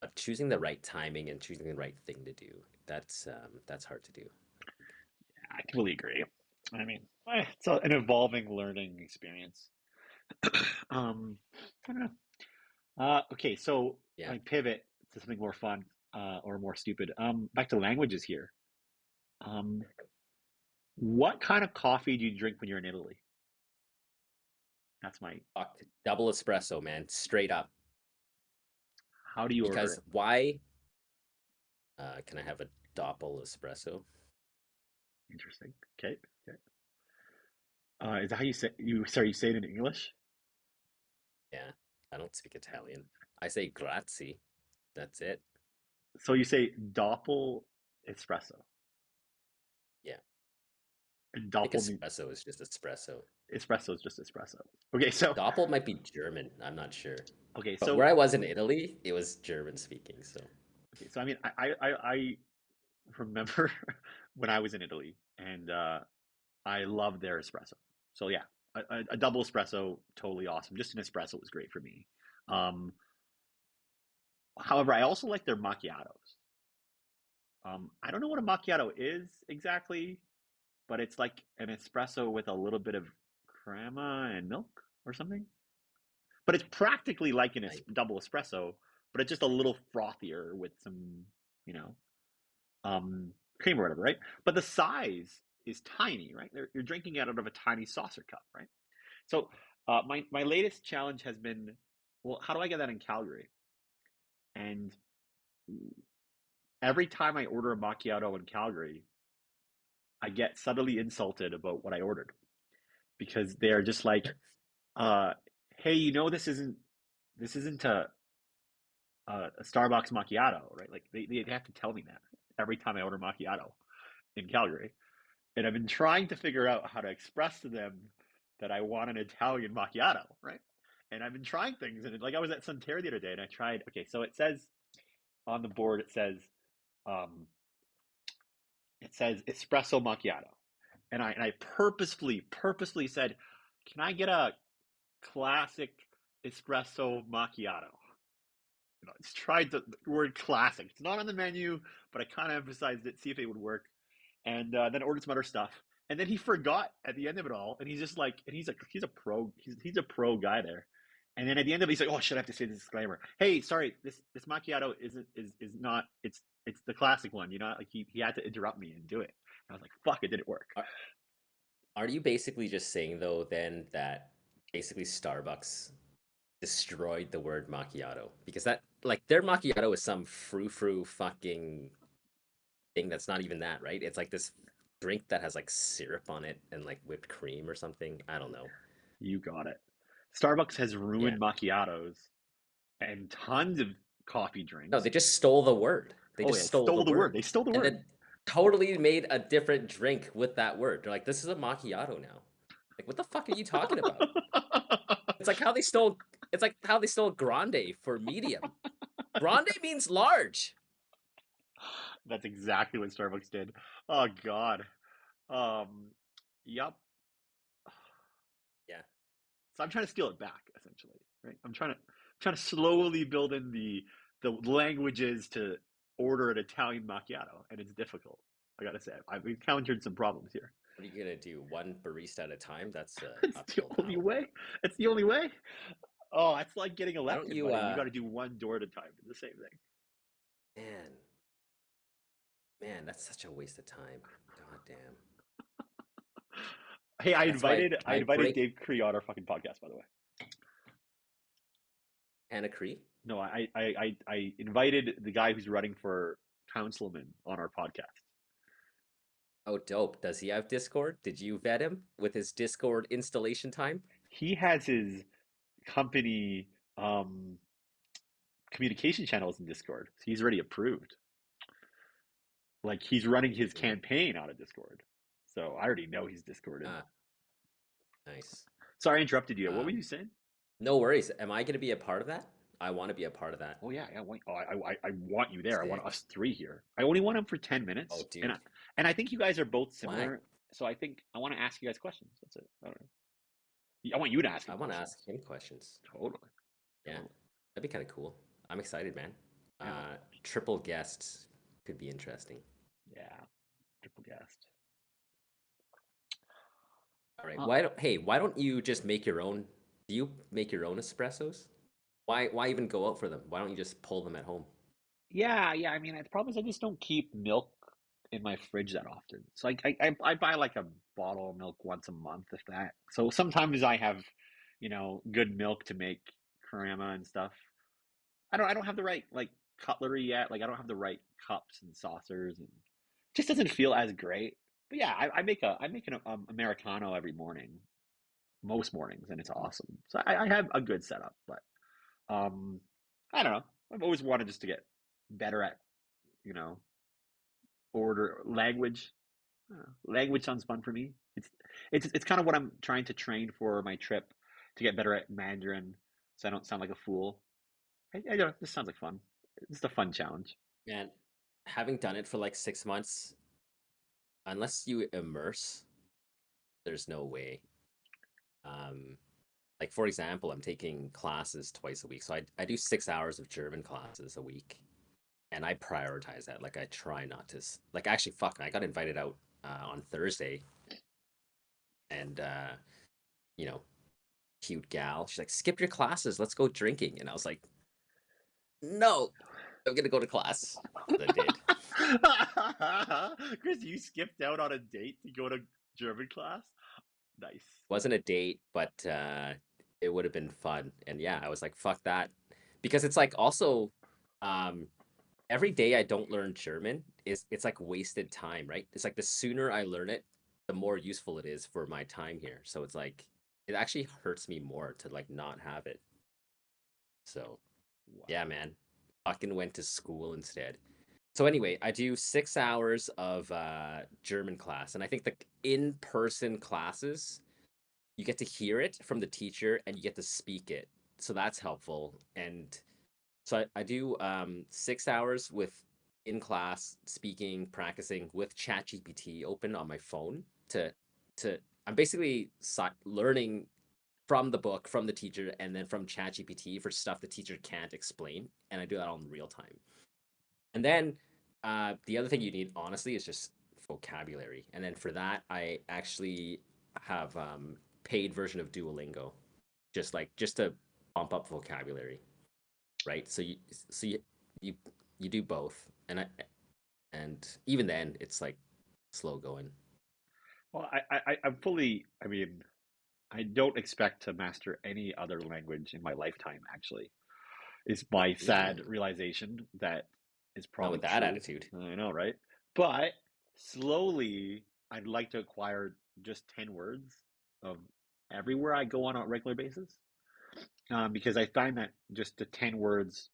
But choosing the right timing and choosing the right thing to do, that's hard to do. I completely agree. I mean, it's an evolving learning experience. I don't know. Okay, so Yeah. like pivot to something more fun or more stupid. Back to languages here. Um, what kind of coffee do you drink when you're in Italy? That's my. Fuck, double espresso, man, straight up. How do you order Because it? why can I have a doppel espresso? Interesting. Okay. Okay. Is that how you say you? Sorry, you say it in English. Yeah, I don't speak Italian. I say grazie. That's it. So you say doppel espresso. Yeah. And I think doppel mean espresso is just espresso. espresso is just espresso. Okay, so Doppel might be German. I'm not sure. okay, But where so I was in Italy, it was German speaking. So okay, so I mean, I remember when I was in Italy, and I loved their espresso. So yeah, a double espresso, totally awesome. Just an espresso was great for me. Um, However, I also like their macchiatos. I don't know what a macchiato is exactly, but it's like an espresso with a little bit of crema and milk or something. But it's practically like an I, double espresso, but it's just a little frothier with some, you know, cream or whatever, right? But the size is tiny, right? You're drinking it out of a tiny saucer cup, right? So my latest challenge has been, well, how do I get that in Calgary? And every time I order a macchiato in Calgary, I get subtly insulted about what I ordered because they're just like, uh, "Hey, this isn't a Starbucks macchiato, right?" Like they have to tell me that every time I order macchiato in Calgary, and I've been trying to figure out how to express to them that I want an Italian macchiato, right? And I've been trying things, and like I was at Sunterra the other day, and I tried. Okay, so it says on the board, um, it says espresso macchiato, and I purposefully said, "Can I get a classic espresso macchiato?" It's tried the word classic. It's not on the menu, but I kind of emphasized it, see if it would work. And then I ordered some other stuff. And then he forgot at the end of it all, and he's just like, and he's a pro, he's a pro guy there. And then at the end of it, he's like, "Oh shit, I have to say this disclaimer. Hey, sorry, this macchiato isn't is not it's the classic one. You know, like he had to interrupt me and do it. And I was like, fuck, it didn't work. are, are you basically just saying though then that basically Starbucks destroyed the word macchiato? Because that like their macchiato is some frou-frou fucking thing that's not even that, right? It's like this drink that has like syrup on it and like whipped cream or something. I don't know. You got it. Starbucks has Yeah. ruined macchiatos and tons of coffee No, drinks. they just stole the word. They Oh just yeah, stole the stole the word. word. They stole the And word. then totally made a different drink with that word. They're like, this is a macchiato now. Like, what the fuck are you talking about? It's like how they stole it's like how they stole grande for medium. Grande means large. That's exactly what Starbucks did. Oh God. Um, yep. Yeah. So I'm trying to steal it back, essentially, right? I'm trying to slowly build in the languages to order an Italian macchiato, and it's difficult. I gotta say, I've encountered some problems here. What are you gonna do? One barista at a time? That's a It's the uphill only battle. way. It's the only way. Oh, it's like getting Why don't elected, you buddy. You got to do one door at a time. It's the same thing. man, man, that's such a waste of time. God damn. Hey, I That's why invited I my invited break Dave Cree on our fucking podcast, by the way. Anna Cree. No, I invited the guy who's running for councilman on our podcast. Oh, dope. Does he have Discord? Did you vet him with his Discord installation time? He has his company communication channels in Discord. So he's already approved. Like he's running his Mm, campaign out of Discord. So I already know he's Discorded. ah, nice. Sorry I interrupted you. What were you Um, saying? no worries. Am I gonna be a part of that? I want to be a part of that. Oh yeah, I want, I want you there. I want Sick. us three here. I only want him for 10 Oh, minutes. dude. And I think you guys are both Why? similar. So I think I want to ask you guys questions. That's it. I don't know. I want you to ask I him want to questions. ask him questions. Totally. Yeah, Totally. that'd be kind of cool. I'm excited, man. Yeah. Triple guests could be interesting. Yeah. Triple guessed. All right. Uh, Why don't you just make your own? Do you make your own espressos? Why even go out for them? Why don't you just pull them at home? yeah, yeah. I mean, the problem is I just don't keep milk in my fridge that often. So I buy like a bottle of milk once a month, if that. So sometimes I have, good milk to make crema and stuff. I don't have the right like cutlery yet. Like I don't have the right cups and saucers, and it just doesn't feel as great. But yeah, I make an Americano every morning, most mornings, and it's awesome. So I have a good setup, but um, I don't know. I've always wanted just to get better at you know order language. Language sounds fun for me. It's kind of what I'm trying to train for my trip to get better at Mandarin, so I don't sound like a fool. I don't know. This sounds like fun. It's a fun challenge. Man, having done it for like 6 months, unless you immerse, there's no way. Um, like for example, I'm taking classes twice a week, so I do 6 hours of German classes a week, and I prioritize that. Like I try not to like actually fuck. I got invited out on Thursday, and you know, cute gal. She's like, skip your classes, let's go drinking, and I was like, no, I'm gonna go to class. And I did. Chris, you skipped out on a date to go to German class? Nice. Wasn't a date, but it would have been fun. And yeah, I was like, fuck that. Because it's like also um every day I don't learn German is it's like wasted time, right? It's like the sooner I learn it, the more useful it is for my time here. So it's like it actually hurts me more to like not have it. So yeah, Wow. man. Fucking went to school instead. So anyway, I do 6 hours of German class, and I think the in-person classes you get to hear it from the teacher and you get to speak it. So that's helpful. And so I do 6 hours with in class speaking, practicing with ChatGPT open on my phone to I'm basically learning from the book, from the teacher, and then from ChatGPT for stuff the teacher can't explain. And I do that on real time. And then the other thing you need, honestly, is just vocabulary. And then for that, I actually have paid version of Duolingo, just to bump up vocabulary, right? So you you do both, and even then, it's like slow going. Well, I'm fully, I mean, I don't expect to master any other language in my lifetime, actually. Is my sad Mm, realization that is not probably with that true. attitude. I know, right? But slowly, I'd like to acquire just 10 words of everywhere I go on a regular basis. Because I find that just the 10 words,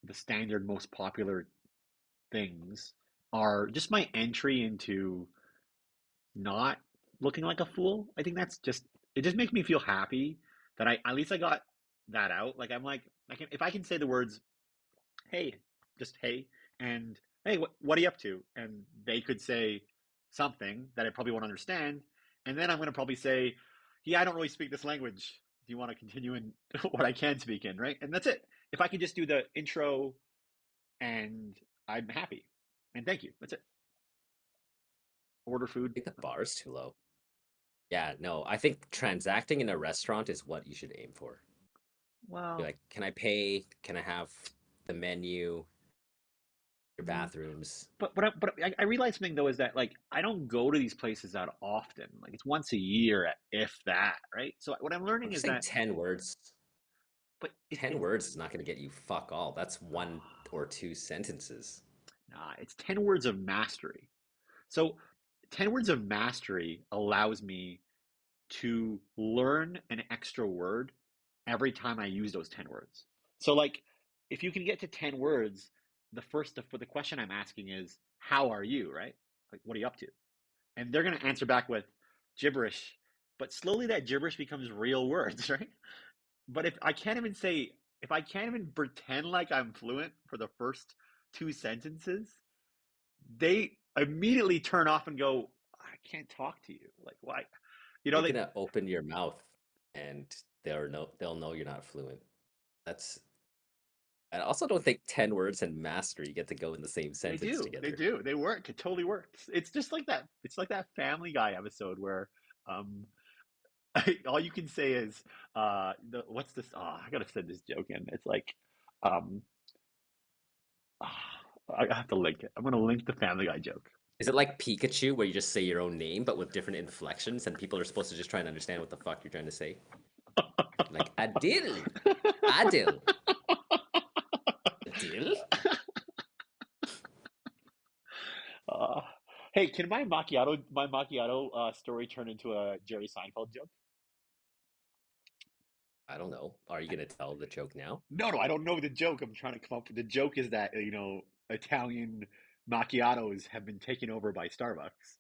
the standard most popular things, are just my entry into not looking like a fool. I think that's just it just makes me feel happy that I at least I got that out. Like I'm like I can if I can say the words hey, just hey, and hey, what are you up to? And they could say something that I probably won't understand, and then I'm going to probably say, yeah, I don't really speak this language. Do you want to continue in what I can speak in, right? And that's it. If I could just do the intro and I'm happy. And thank you. That's it. Order food. I think the bar is too low. Yeah, no, I think transacting in a restaurant is what you should aim for. Be Well, like, can I pay? Can I have the menu, your mm, bathrooms? but I realize something though is that like I don't go to these places that often. Like it's once a year, if that, right? So what I'm I'm learning just is saying that, 10 words. but 10 words is not going to get you fuck all. That's one or two sentences. nah, it's 10 words of mastery. So 10 words of mastery allows me to learn an extra word every time I use those 10 words. So like if you can get to 10 words, for the question I'm asking is how are you, right? Like what are you up to? And they're going to answer back with gibberish, but slowly that gibberish becomes real words, right? But if I can't even pretend like I'm fluent for the first two sentences, they immediately turn off and go, I can't talk to you. Like, why? You know, You're they, gonna open your mouth and they'll know you're not fluent. That's I also don't think 10 words and mastery get to go in the same they sentence do. They together. do. They work. It totally works. It's just like that. It's like that Family Guy episode where um, all you can say is, what's this? Oh, I gotta send this joke in. It's like, um, I have to link it. I'm gonna link the Family Guy joke. Is it like Pikachu where you just say your own name but with different inflections and people are supposed to just try and understand what the fuck you're trying to say? Like Adil, Adil, Adil? Uh, hey, can my macchiato story turn into a Jerry Seinfeld joke? I don't know. Are you gonna tell the joke now? No, no, I don't know the joke. I'm trying to come up with the joke is that Italian macchiatos have been taken over by Starbucks.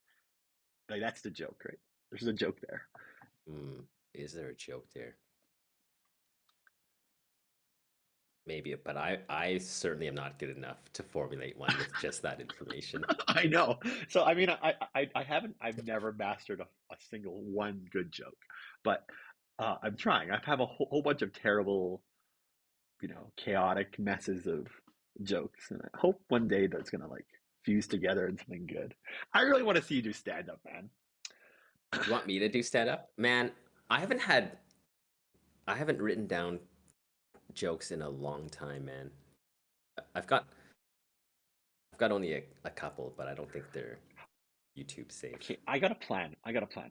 Like that's the joke, right? There's a joke there. Hmm. Is there a joke there? Maybe, but I certainly am not good enough to formulate one with just that information. I know. So I mean, I've never mastered a single one good joke, but I'm trying. I have a whole bunch of terrible, chaotic messes of jokes, and I hope one day that's gonna like fuse together in something good. I really want to see you do stand up, man. You want me to do stand up? Man, I haven't had I haven't written down jokes in a long time, man. I've got I've got only a couple, but I don't think they're YouTube Okay, safe. I got a plan. I got a plan.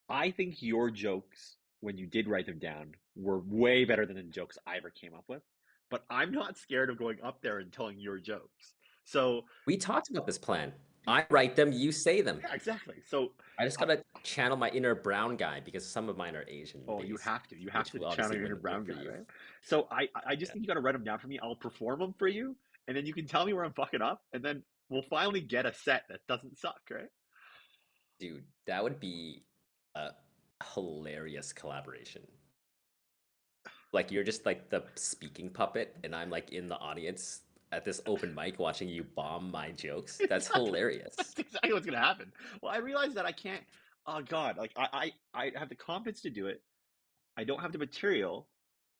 I think your jokes, when you did write them down, were way better than the jokes I ever came up with. But I'm not scared of going up there and telling your jokes. So, We talked about this plan. I write them, you say them. yeah, exactly. So, I just uh, gotta channel my inner brown guy because some of mine are Asian oh, based, you have which to will channel obviously your inner wouldn't work brown for guy, you. right? So, I just Yeah. think you got to write them down for me. I'll perform them for you, and then you can tell me where I'm fucking up, and then we'll finally get a set that doesn't suck, right? Dude, that would be a hilarious collaboration. Like you're just like the speaking puppet, and I'm like in the audience at this open mic watching you bomb my jokes. That's Exactly. hilarious. That's exactly what's gonna happen. Well, I realized that I can't. Oh God, like I have the confidence to do it. I don't have the material,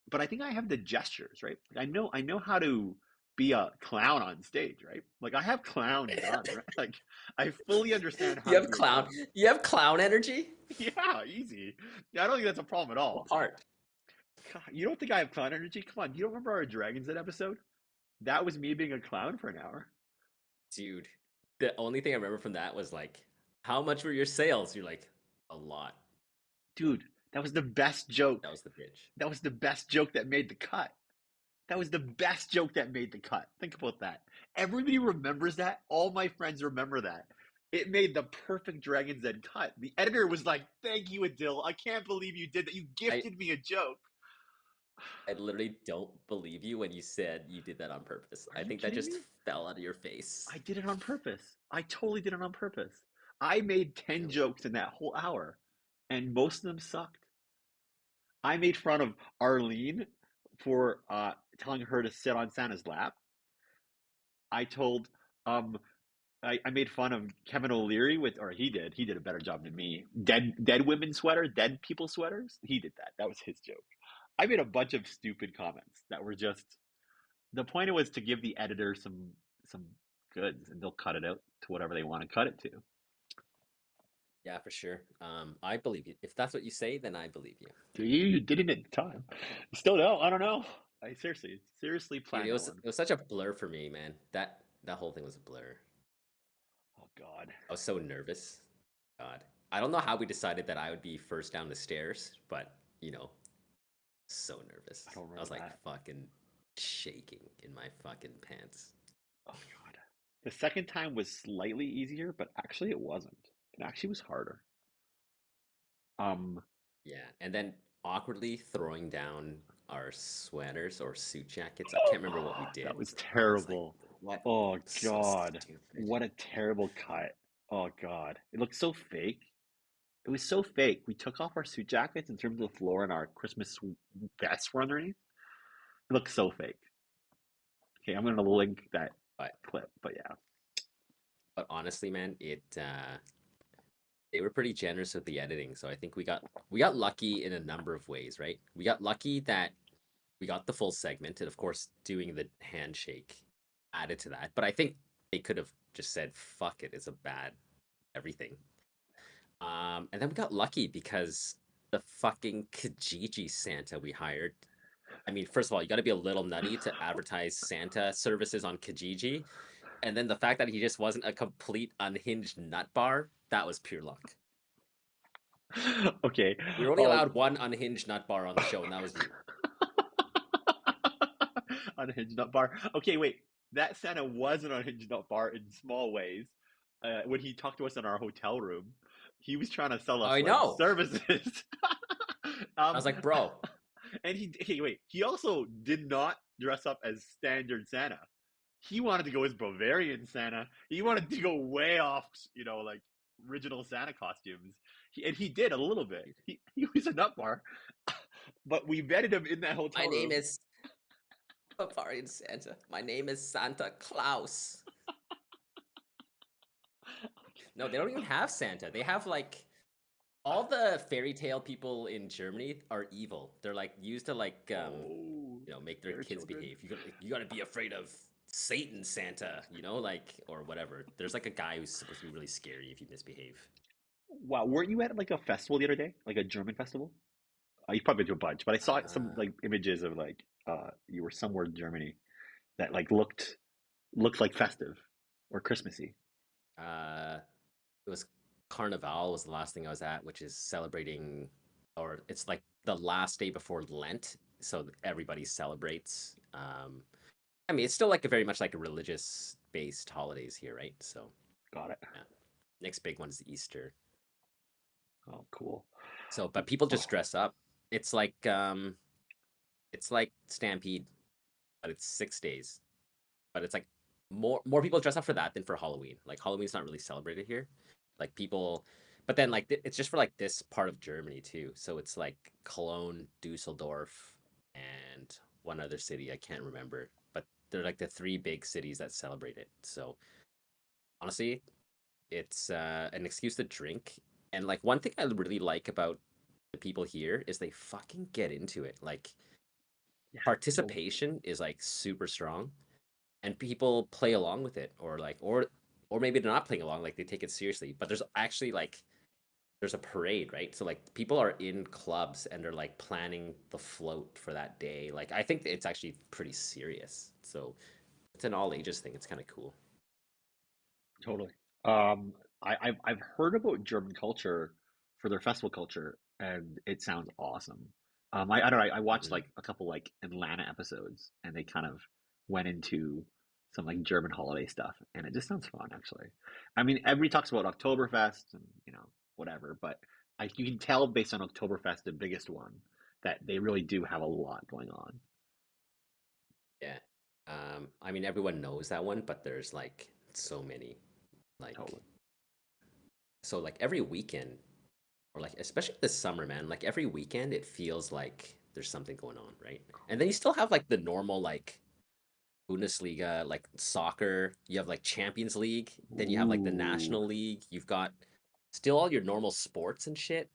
but I think I have the gestures, right? Like, I know how to be a clown on stage, right? Like I have clown done, right? Like I fully understand how You to have be a clown. clown. You have clown energy. Yeah, easy. Yeah, I don't think that's a problem at What all. part, God, you don't think I have clown energy? Come on, you don't remember our Dragons Den episode? That was me being a clown for an hour. dude? The only thing I remember from that was like, how much were your sales? You're like, a lot. Dude, that was the best joke. That was the pitch. That was the best joke that made the cut. That was the best joke that made the cut. Think about that. Everybody remembers that. All my friends remember that. It made the perfect Dragon's Den cut. The editor was like, "Thank you, Adil. I can't believe you did that. You I gifted me a joke." I literally don't believe you when you said you did that on purpose. Are I you think that kidding just me? fell out of your face. I did it on purpose. I totally did it on purpose. I made 10 Really? jokes in that whole hour, and most of them sucked. I made fun of Arlene for telling her to sit on Santa's lap. I told um, I made fun of Kevin O'Leary or he did a better job than me. Dead women sweater, dead people sweaters. He did that. That was his joke. I made a bunch of stupid comments that were just the point was to give the editor some goods and they'll cut it out to whatever they want to cut it to. Yeah, for sure. I believe you. If that's what you say, then I believe you. You didn't at the time. Still don't. I don't know. I seriously Dude, planned that one. it was such a blur for me, man. That whole thing was a blur. Oh God. I was so nervous. God. I don't know how we decided that I would be first down the stairs, but so I nervous. don't I was remember like that. fucking shaking in my fucking pants. Oh God. The second time was slightly easier, but actually it wasn't. It actually was harder. Um, Yeah, and then awkwardly throwing down our sweaters or suit jackets. I can't remember what we that did. was I was like, terrible. what? Oh So God. stupid. What a terrible cut. Oh God. It looked so fake. It was so fake. We took off our suit jackets and trimmed the floor and our Christmas vests were underneath. It looked so fake. Okay, I'm gonna link that But clip, but yeah. honestly, man, it they were pretty generous with the editing, so I think we got lucky in a number of ways, right? We got lucky that we got the full segment, and of course, doing the handshake added to that. But I think they could have just said, "Fuck it, it's a bad everything." And then we got lucky because the fucking Kijiji Santa we hired. I mean, first of all, you got to be a little nutty to advertise Santa services on Kijiji, and then the fact that he just wasn't a complete unhinged nut bar, that was pure luck. Okay. We were only Um, allowed one unhinged nut bar on the show, and that was you. unhinged nut bar. Okay, wait. That Santa was an unhinged nut bar in small ways. When he talked to us in our hotel room, he was trying to sell us I like know. services. I was um, like, bro, and hey, wait. He also did not dress up as standard Santa. He wanted to go as Bavarian Santa. He wanted to go way off, like original Santa costumes. And he did a little bit. He was a nut bar, but we vetted him in that My hotel name room. is Bavarian Santa. My name is Santa Claus. No, they don't even have Santa. They have like all the fairy tale people in Germany are evil. They're like used to like Oh, make their their kids children. behave. You gotta be afraid of Satan Santa, like or whatever. There's like a guy who's supposed to be really scary if you misbehave. Wow, weren't you at like a festival the other day, like a German festival? You probably been to a bunch, but I saw some Uh like images of like you were somewhere in Germany that like looked like festive or Christmassy. uh it was Carnival was the last thing I was at, which is celebrating or it's like the last day before Lent, so everybody celebrates. I mean, it's still like a very much like a religious based holidays here, right? So, Got it. yeah. Next big one is Easter. Oh, cool. So, but people Oh, just dress up. It's like Stampede, but it's 6 days. But it's like more people dress up for that than for Halloween. Like Halloween's not really celebrated here. Like people, but then like it's just for like this part of Germany too. So it's like Cologne, Dusseldorf, and one other city I can't remember. But they're like the three big cities that celebrate it. So honestly, it's an excuse to drink. And like one thing I really like about the people here is they fucking get into it. Like yeah, totally. participation is like super strong and people play along with it or like or maybe they're not playing along like they take it seriously. But there's actually like there's a parade, right? So like people are in clubs and they're like planning the float for that day. Like I think it's actually pretty serious. So it's an all ages thing. It's kind of cool. Totally. I've heard about German culture for their festival culture, and it sounds awesome. I don't know. I watched Mhm. like a couple like Atlanta episodes, and they kind of went into some like German holiday stuff, and it just sounds fun, actually. I mean, everybody talks about Oktoberfest and whatever, but you can tell based on Oktoberfest, the biggest one, that they really do have a lot going on. Yeah. I mean, everyone knows that one, but there's like so many. Like, Totally. so like every weekend, or like especially this summer, man, like every weekend it feels like there's something going on, right? And then you still have like the normal like Bundesliga, like soccer, you have like Champions League, then you have like the Ooh, National League, you've got still all your normal sports and shit.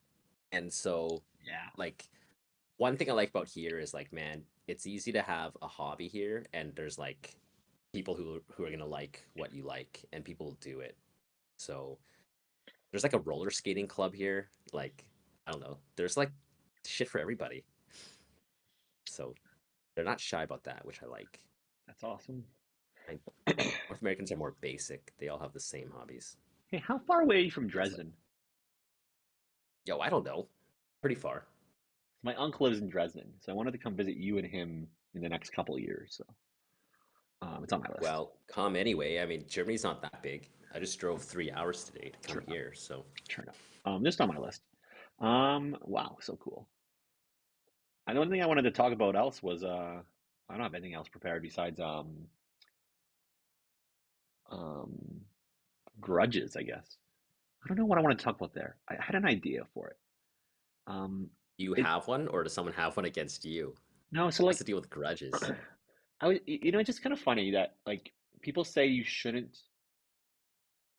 And so yeah. like one thing I like about here is like, man, it's easy to have a hobby here and there's like people who are gonna like what you like and people will do it. So there's like a roller skating club here. Like, I don't know. There's like shit for everybody. So they're not shy about that, which I like. That's awesome. I, North Americans are more basic. They all have the same hobbies. Hey, how far away are you from Feels like. Dresden? Yo, I don't know. Pretty far. My uncle lives in Dresden, so I wanted to come visit you and him in the next couple of years. So it's on my list. Well, come anyway. I mean, Germany's not that big. I just drove 3 hours today to come True enough. here. So, True enough. Just on my list. Wow, so cool. And the only thing I wanted to talk about else was I don't have anything else prepared besides um, grudges, I guess. I don't know what I want to talk about there. I had an idea for it. Um, do you it have one, or does someone have one against you? no, so What's like the deal with grudges? it's just kind of funny that like people say you shouldn't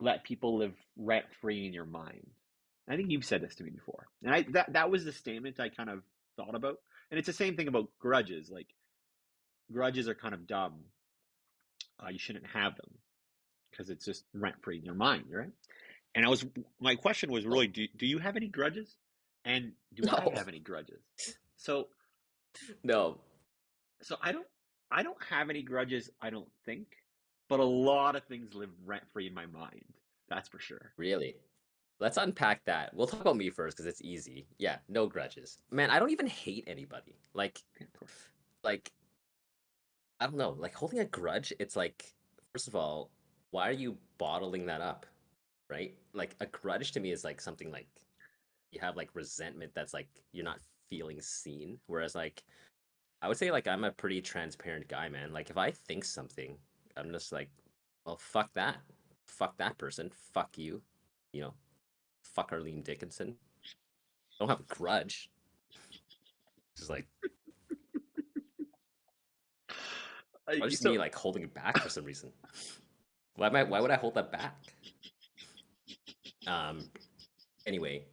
let people live rent free in your mind. I think you've said this to me before, and that was the statement I kind of thought about. And it's the same thing about grudges. Like grudges are kind of dumb. You shouldn't have them because it's just rent free in your mind, right? And my question was Oh, really, do you have any grudges, and do I no, have any grudges? So no, so I don't have any grudges. I don't think, but a lot of things live rent free in my mind. That's for sure. really. Let's unpack that. We'll talk about me first because it's easy. Yeah, no grudges. Man, I don't even hate anybody. Yeah, of course. Like I don't know. Like holding a grudge, it's like, first of all, why are you bottling that up, right? Like a grudge to me is like something like you have like resentment that's like you're not feeling seen. Whereas like I would say like I'm a pretty transparent guy, man. Like if I think something, I'm just like, well, fuck that. Fuck that person. Fuck you. You know? fuck Arlene Dickinson. I don't have a grudge. Just like I just So me like holding it back for some reason. Why would I hold that back? Um anyway,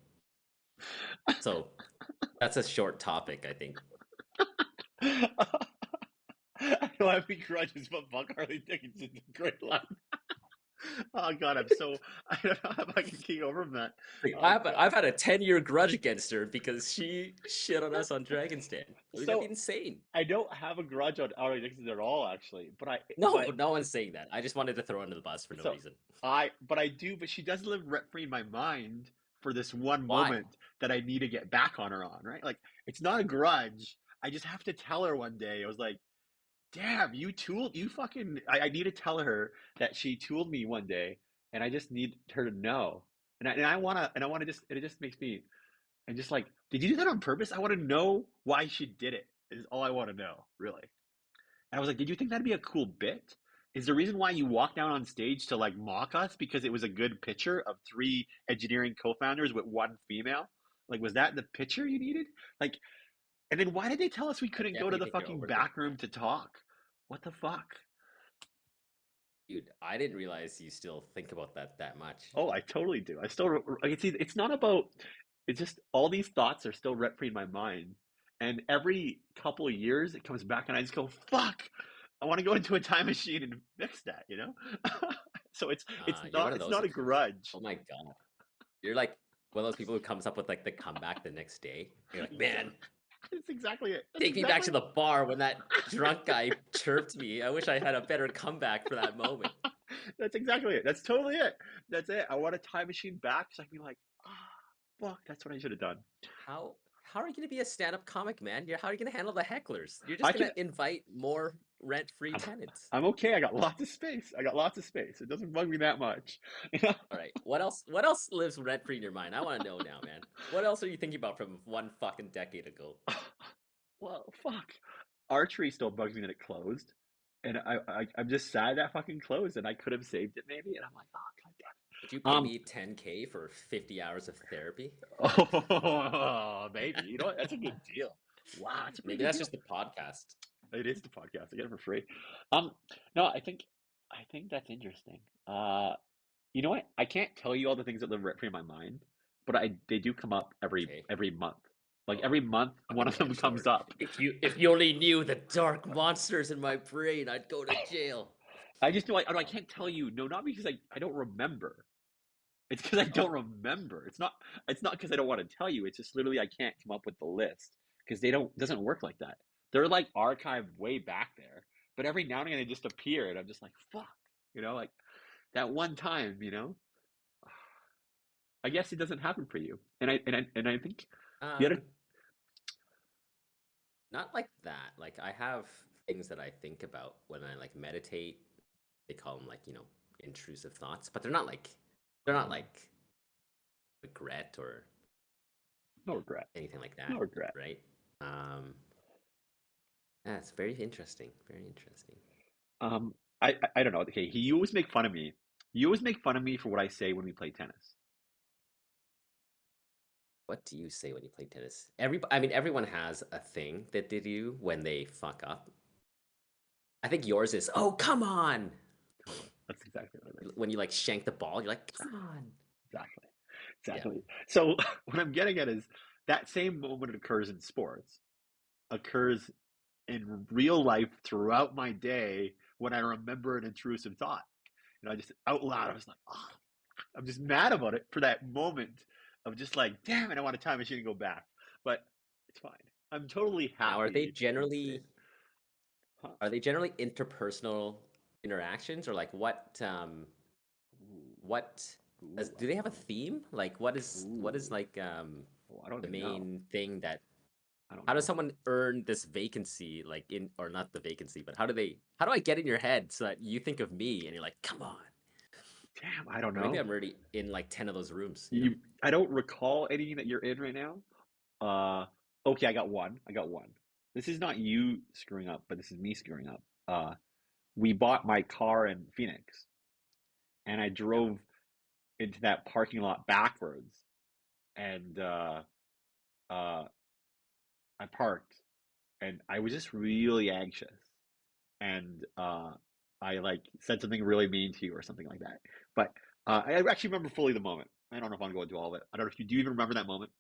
so that's a short topic, I think. I don't have any grudges, but fuck Harley Dickinson's a great line. Oh God, I don't know if I can keep over from that. Like Oh God. I've had a 10-year grudge against her because she shit on us on Dragon's Den. I mean, that'd be So insane. I don't have a grudge on Harley Dickinson at all, actually. No, no one's saying that. I just wanted to throw her under the bus for no So reason. I do, but she does live rent free in my mind for this one Why? moment that I need to get back on her on, right? Like it's not a grudge. I just have to tell her one day. I was like, damn, you fucking. I need to tell her that she tooled me one day, and I just need her to know. And I wanna just, and it just makes me, and just like, did you do that on purpose? I want to know why she did it. Is all I want to know, really. And I was like, did you think that'd be a cool bit? Is the reason why you walked down on stage to like mock us because it was a good picture of three engineering co-founders with one female? Like, was that the picture you needed? Like, and then why did they tell us we I couldn't go to definitely the think you're fucking overthinking back room that. to talk? What the fuck? Dude, I didn't realize you still think about that much. Oh, I totally do. I still, like, it's not about, it's just all these thoughts are still rent free in my mind. And every couple of years it comes back and I just go, fuck, I want to go into a time machine and fix that, you know? So You're one of it's those not a people. grudge. Oh my God. You're like one of those people who comes up with like the comeback the next day. You're like, Yeah, man, that's exactly it. That's take me back exactly to it. the bar when that drunk guy chirped me. I wish I had a better comeback for that moment. That's exactly it. That's totally it. That's it. I want a time machine back so I can be like, ah, fuck, that's what I should have done. How are you gonna be a stand-up comic, man? How are you gonna handle the hecklers? You're just I can gonna invite more rent-free I'm, tenants. I'm okay. I got lots of space. I got lots of space. It doesn't bug me that much. You know? All right. What else lives rent-free in your mind? I want to know now, man. What else are you thinking about from one fucking decade ago? Well, fuck. Archery still bugs me that it closed. And I'm just sad that fucking closed and I could have saved it maybe. And I'm like, oh, god Would you damn pay it. me 10K for 50 hours of therapy? Oh, maybe. You know what? That's a good deal. Wow, that's a pretty Maybe good that's deal. just the podcast. It is the podcast. I get it for free. Um, no, I think that's interesting. You know what? I can't tell you all the things that live rent free in my mind, but I they do come up Okay. every month. Like Oh, every month, one fucking of them edge comes lord. up. If you only knew the dark monsters in my brain, I'd go to jail. I just know I Oh can't tell man. you. No, not because I don't remember. It's because I don't Oh, remember. It's not because I don't want to tell you. It's just literally I can't come up with the list because they don't it doesn't work like that. They're like archived way back there, but every now and again they just appear, and I'm just like fuck, like that one time, I guess it doesn't happen for you, and I think the other. um, not like that. Like I have things that I think about when I like meditate. They call them like, intrusive thoughts, but they're not like regret or No regret. anything like No that, regret. right? Um, yeah, it's very interesting. Very interesting. I don't know. Okay, you always make fun of me. You always make fun of me for what I say when we play tennis. What do you say when you play tennis? I mean, everyone has a thing that they do when they fuck up. I think yours is, oh, come on. Totally. That's exactly what it is. When you like shank the ball, you're like, come on. Exactly. Yeah. Exactly. So what I'm getting at is that same moment occurs in sports, occurs in real life throughout my day when I remember an intrusive thought. And I just out loud, I was like, oh, I'm just mad about it for that moment of just like, damn it, I want a time machine to go back. But it's fine. I'm totally Now, happy it's in. Huh? are they generally interpersonal interactions or like Ooh, what ooh, do they have a theme? Like what is ooh. like Oh, I don't the even know. main thing that I don't how does know. someone earn this vacancy like in or not the vacancy, but how do I get in your head so that you think of me and you're like, come on. Damn, I don't Or maybe know. I'm already in like 10 of those rooms, you know? I don't recall anything that you're in right now. Uh, okay, I got one. I got one. This is not you screwing up, but this is me screwing up. We bought my car in Phoenix, and I Yep. drove into that parking lot backwards. and uh, I parked, and I was just really anxious, and I like said something really mean to you or something like that. But I actually remember fully the moment. I don't know if I'm going to all of it. I don't know if you do even remember that moment.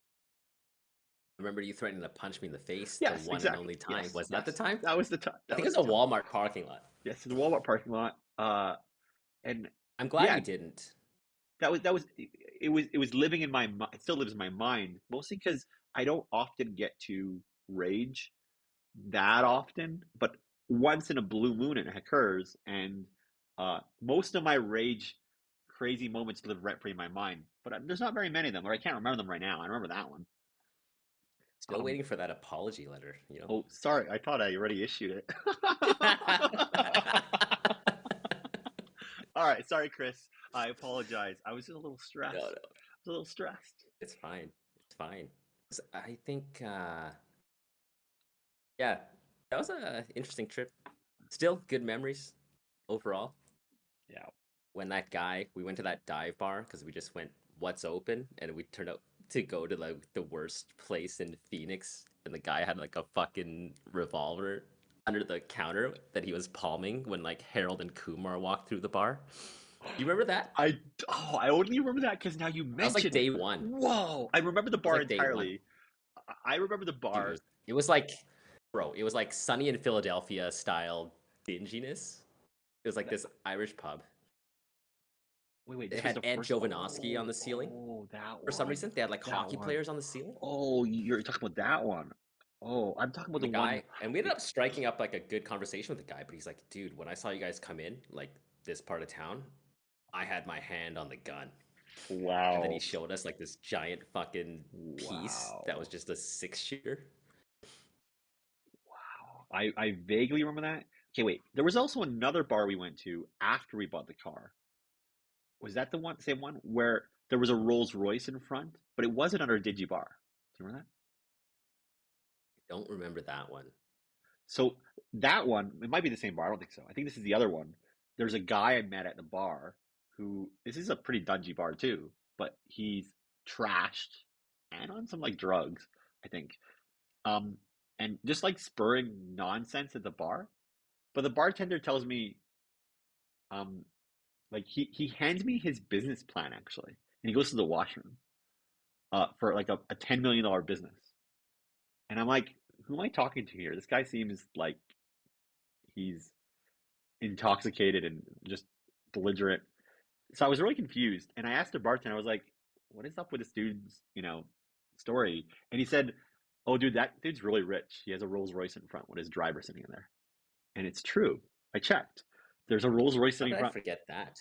Remember you threatening to punch me in the face the Yes, one and exactly. only time? Yes, Was that the yes. time? That was the time. I That think it was was the a time. Walmart parking lot. Yes, in the Walmart parking lot. And I'm glad yeah, you didn't. that was it was living in my mind. It still lives in my mind, mostly because I don't often get to rage that often, but once in a blue moon it occurs, and most of my rage crazy moments live rent free in my mind. But there's not very many of them, or I can't remember them right now. I remember that one. Still waiting for that apology letter, you know? Oh, sorry, I thought I already issued it. All right, sorry, Chris. I apologize. I was just a little No, stressed. no, I was a little stressed. it's fine. It's fine. I think, yeah, that was a interesting trip. Still good memories overall. Yeah. When that guy, we went to that dive bar because we just went, what's open? And we turned out to go to like the worst place in Phoenix. And the guy had like a fucking revolver under the counter that he was palming when like Harold and Kumar walked through the bar. You remember that? I only remember that because now you That was like mention it. day one. It Whoa, I remember the was bar like day one. entirely. I remember the Dude, bar. it was like, bro, it was like Sunny in Philadelphia style dinginess. It was like That, this Irish pub. wait, It this was had the Ed first. Jovanovski on Oh, the ceiling. oh, that For some one, reason, they had like that hockey one. players on the ceiling. Oh, you're talking about that one. Oh, I'm talking about And the the one. guy, and we ended up striking up like a good conversation with the guy, but he's like, dude, when I saw you guys come in, like this part of town, I had my hand on the gun. And then he Wow, showed us like this giant fucking piece that was wow, just a six shooter. wow. I vaguely remember that. Okay, wait. There was also another bar we went to after we bought the car. Was that the one, same one where there was a Rolls Royce in front, but it wasn't under a Digi bar? Do you remember that? I don't remember that one. So that one, it might be the same bar. I don't think so. I think this is the other one. There's a guy I met at the bar who this is a pretty dungy bar too, but he's trashed and on some like drugs, I think. Um, and just like spurring nonsense at the bar. But the bartender tells me, um, like he hands me his business plan actually, and he goes to the washroom, for like a $10 million business, and I'm like, who am I talking to here? This guy seems like he's intoxicated and just belligerent. So I was really confused, and I asked the bartender, I was like, "What is up with this dude's, story?" And he said, "Oh, dude, that dude's really rich. He has a Rolls Royce in front with his driver sitting in there." And it's true. I checked. There's a Rolls Royce How sitting in did I front. forget that?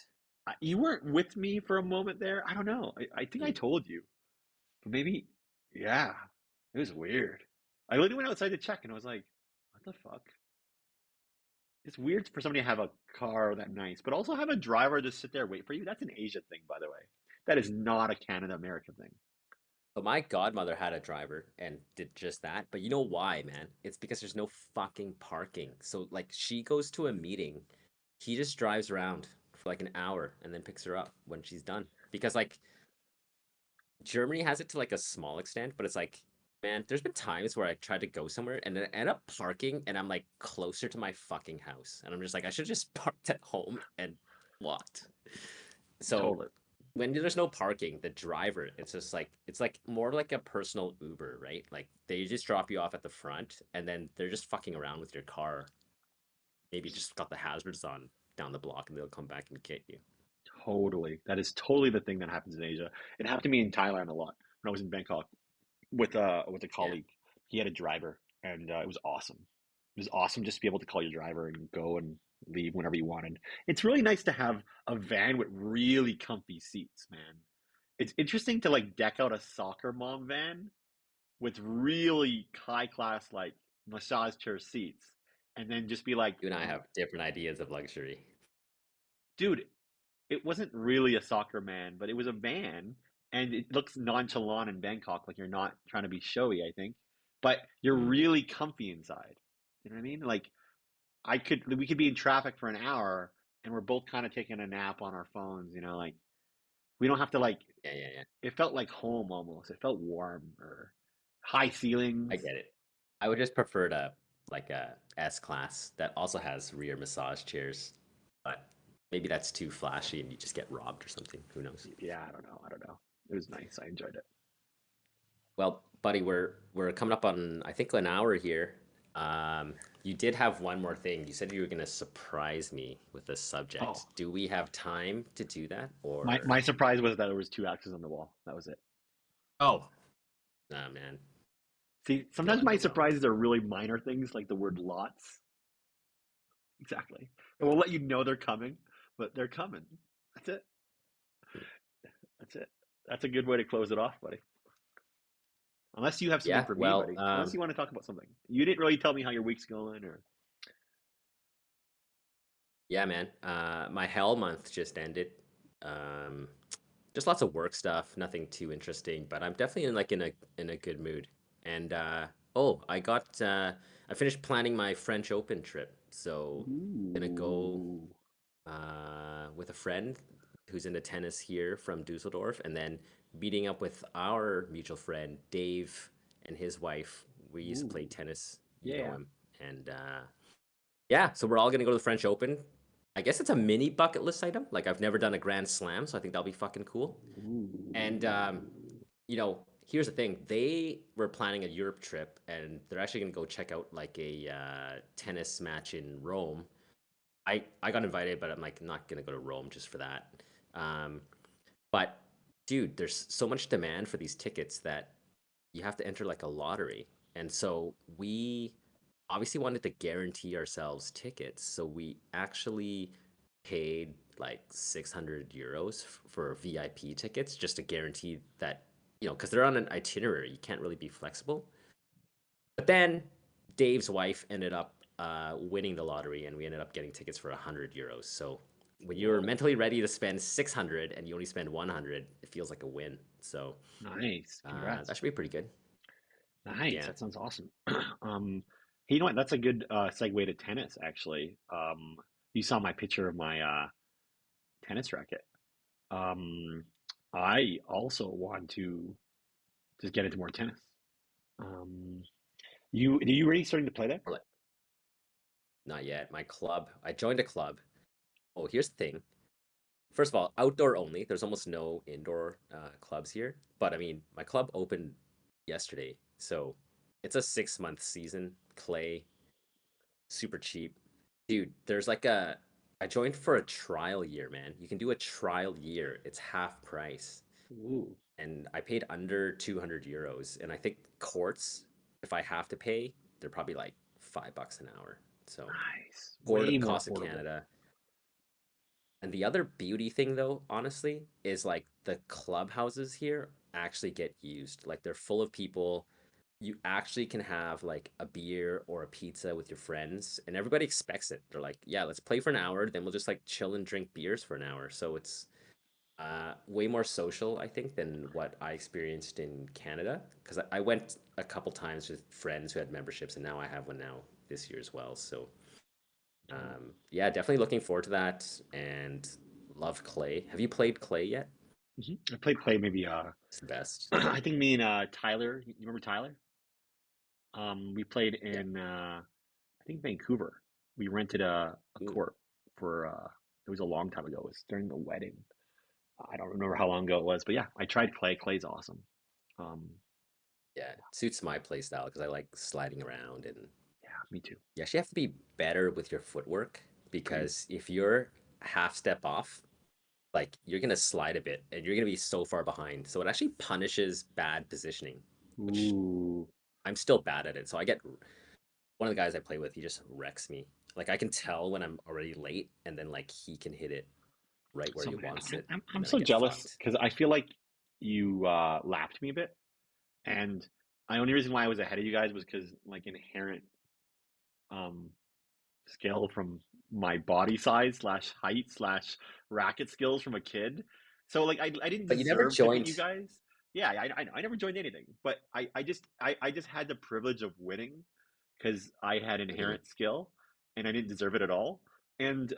You weren't with me for a moment there. I don't know. I think I Hmm. told you, but maybe, yeah. It was weird. I literally went outside to check, and I was like, "What the fuck?" It's weird for somebody to have a car that nice, but also have a driver just sit there wait for you. That's an Asia thing, by the way. That is not a Canada America thing. But my godmother had a driver and did just that. But you know why, man? It's because there's no fucking parking. So like she goes to a meeting, he just drives around for like an hour and then picks her up when she's done. Because like Germany has it to like a small extent, but it's like, man, there's been times where I tried to go somewhere and then I end up parking and I'm like closer to my fucking house. And I'm just like, I should just parked at home and walked. So Totally. when there's no parking, the driver, it's like more like a personal Uber, right? Like they just drop you off at the front and then they're just fucking around with your car. Maybe just got the hazards on down the block and they'll come back and get you. Totally. That is totally the thing that happens in Asia. It happened to me in Thailand a lot when I was in Bangkok with a Yeah. colleague. He had a driver, and it was awesome. It was awesome just to be able to call your driver and go and leave whenever you wanted. It's really nice to have a van with really comfy seats, man. It's interesting to like deck out a soccer mom van with really high class like massage chair seats, and then just be like, You and I have different ideas of luxury. dude, it wasn't really a soccer man, but it was a van, and it looks nonchalant in Bangkok, like you're not trying to be showy, I think, but you're Mm. really comfy inside. You know what I mean? Like we could be in traffic for an hour, and we're both kind of taking a nap on our phones, like We don't have to like. Yeah, yeah, yeah. It felt like home almost. It felt warm or high I ceilings. get it. I would just prefer to like a S class that also has rear massage chairs, but maybe that's too flashy and you just get robbed or something. Who knows? Yeah, I don't know. I don't know. It was nice. I enjoyed it. Well, buddy, we're coming up on I think an hour here. You did have one more thing. You said you were gonna surprise me with a Oh, subject. Do we have time to do that, my or? surprise was that there was two axes on the wall. That was it. Oh, nah, man, See, feel sometimes my underwhelmed. surprises are really minor things like the word lots. Exactly. It will let you know they're coming, but they're coming. That's it. That's it. That's a good way to close it off, buddy. Unless you have something Yeah, for me, well, buddy. Unless you want to talk about something. You didn't really tell me how your week's going or yeah, man. My hell month just ended. Um, just lots of work stuff, nothing too interesting, but I'm definitely in a good mood. And oh, I finished planning my French Open trip, so gonna go Ooh. with a friend who's into tennis here from Dusseldorf, and then meeting up with our mutual friend Dave and his wife. We used to play Ooh. tennis, you know Yeah. him, and yeah, so we're all gonna go to the French Open. I guess it's a mini bucket list item. Like I've never done a Grand Slam, so I think that'll be fucking cool. And Ooh. here's the thing: they were planning a Europe trip, and they're actually gonna go check out like a tennis match in Rome. I got invited, but I'm like not gonna go to Rome just for that. Um, but dude, there's so much demand for these tickets that you have to enter like a lottery. And so we obviously wanted to guarantee ourselves tickets. So we actually paid like 600 euros for VIP tickets just to guarantee that, because they're on an itinerary, you can't really be flexible. But then Dave's wife ended up winning the lottery, and we ended up getting tickets for 100 euros. So when you're Whoa. mentally ready to spend 600 and you only spend 100, it feels like a win. So Nice. that Congrats. should be pretty good. Nice. Yeah. That sounds awesome. Hey, you know what? That's a good segue to tennis, actually. You saw my picture of my tennis racket. Um, I also want to just get into more tennis. Um, are you already starting to play there? Or like, not yet. My club, I joined a club. Oh, here's the thing. First of all, outdoor only. There's almost no indoor clubs here. But I mean, my club opened yesterday. So it's a 6 month season. Clay, super cheap. Dude, I joined for a trial year, man. You can do a trial year. It's half price. Ooh, And I paid under 200 euros. And I think courts, if I have to pay, they're probably like $5 an hour. So nice. quarter the Way more cost of affordable. Canada. And the other beauty thing, though, honestly, is like the clubhouses here actually get used. Like they're full of people. You actually can have like a beer or a pizza with your friends, and everybody expects it. They're like, "Yeah, let's play for an hour, then we'll just like chill and drink beers for an hour." So it's way more social, I think, than what I experienced in Canada. Because I went a couple times with friends who had memberships, and now I have one now this year as well. So Oh. yeah, definitely looking forward to that and love Clay. Have you played Clay yet? I played play maybe It's the best. I think me and Tyler, you remember Tyler? We played Yeah. in I think Vancouver. We rented a Ooh, court for it was a long time ago. It was during the wedding. I don't remember how long ago it was, but yeah, I tried clay. Clay's awesome. Um, yeah. It suits my play style because I like sliding around and yeah, me too. you actually have to be better with your footwork Agreed. because if you're half step off, like you're gonna slide a bit and you're gonna be so far behind. So it actually punishes bad positioning, which Ooh, I'm still bad at it. So I get one of the guys I play with, he just wrecks me. Like I can tell when I'm already late and then like he can hit it right where so he man, wants it and I'm then I so get jealous fucked. because I feel like you lapped me a bit, and the only reason why I was ahead of you guys was because like inherent um skill from my body size slash height slash racket skills from a kid. So like I didn't But you never deserve to beat you joined. guys. Yeah, I know. I never joined anything, but I just had the privilege of winning because I had Mhm. inherent skill and I didn't deserve it at all. And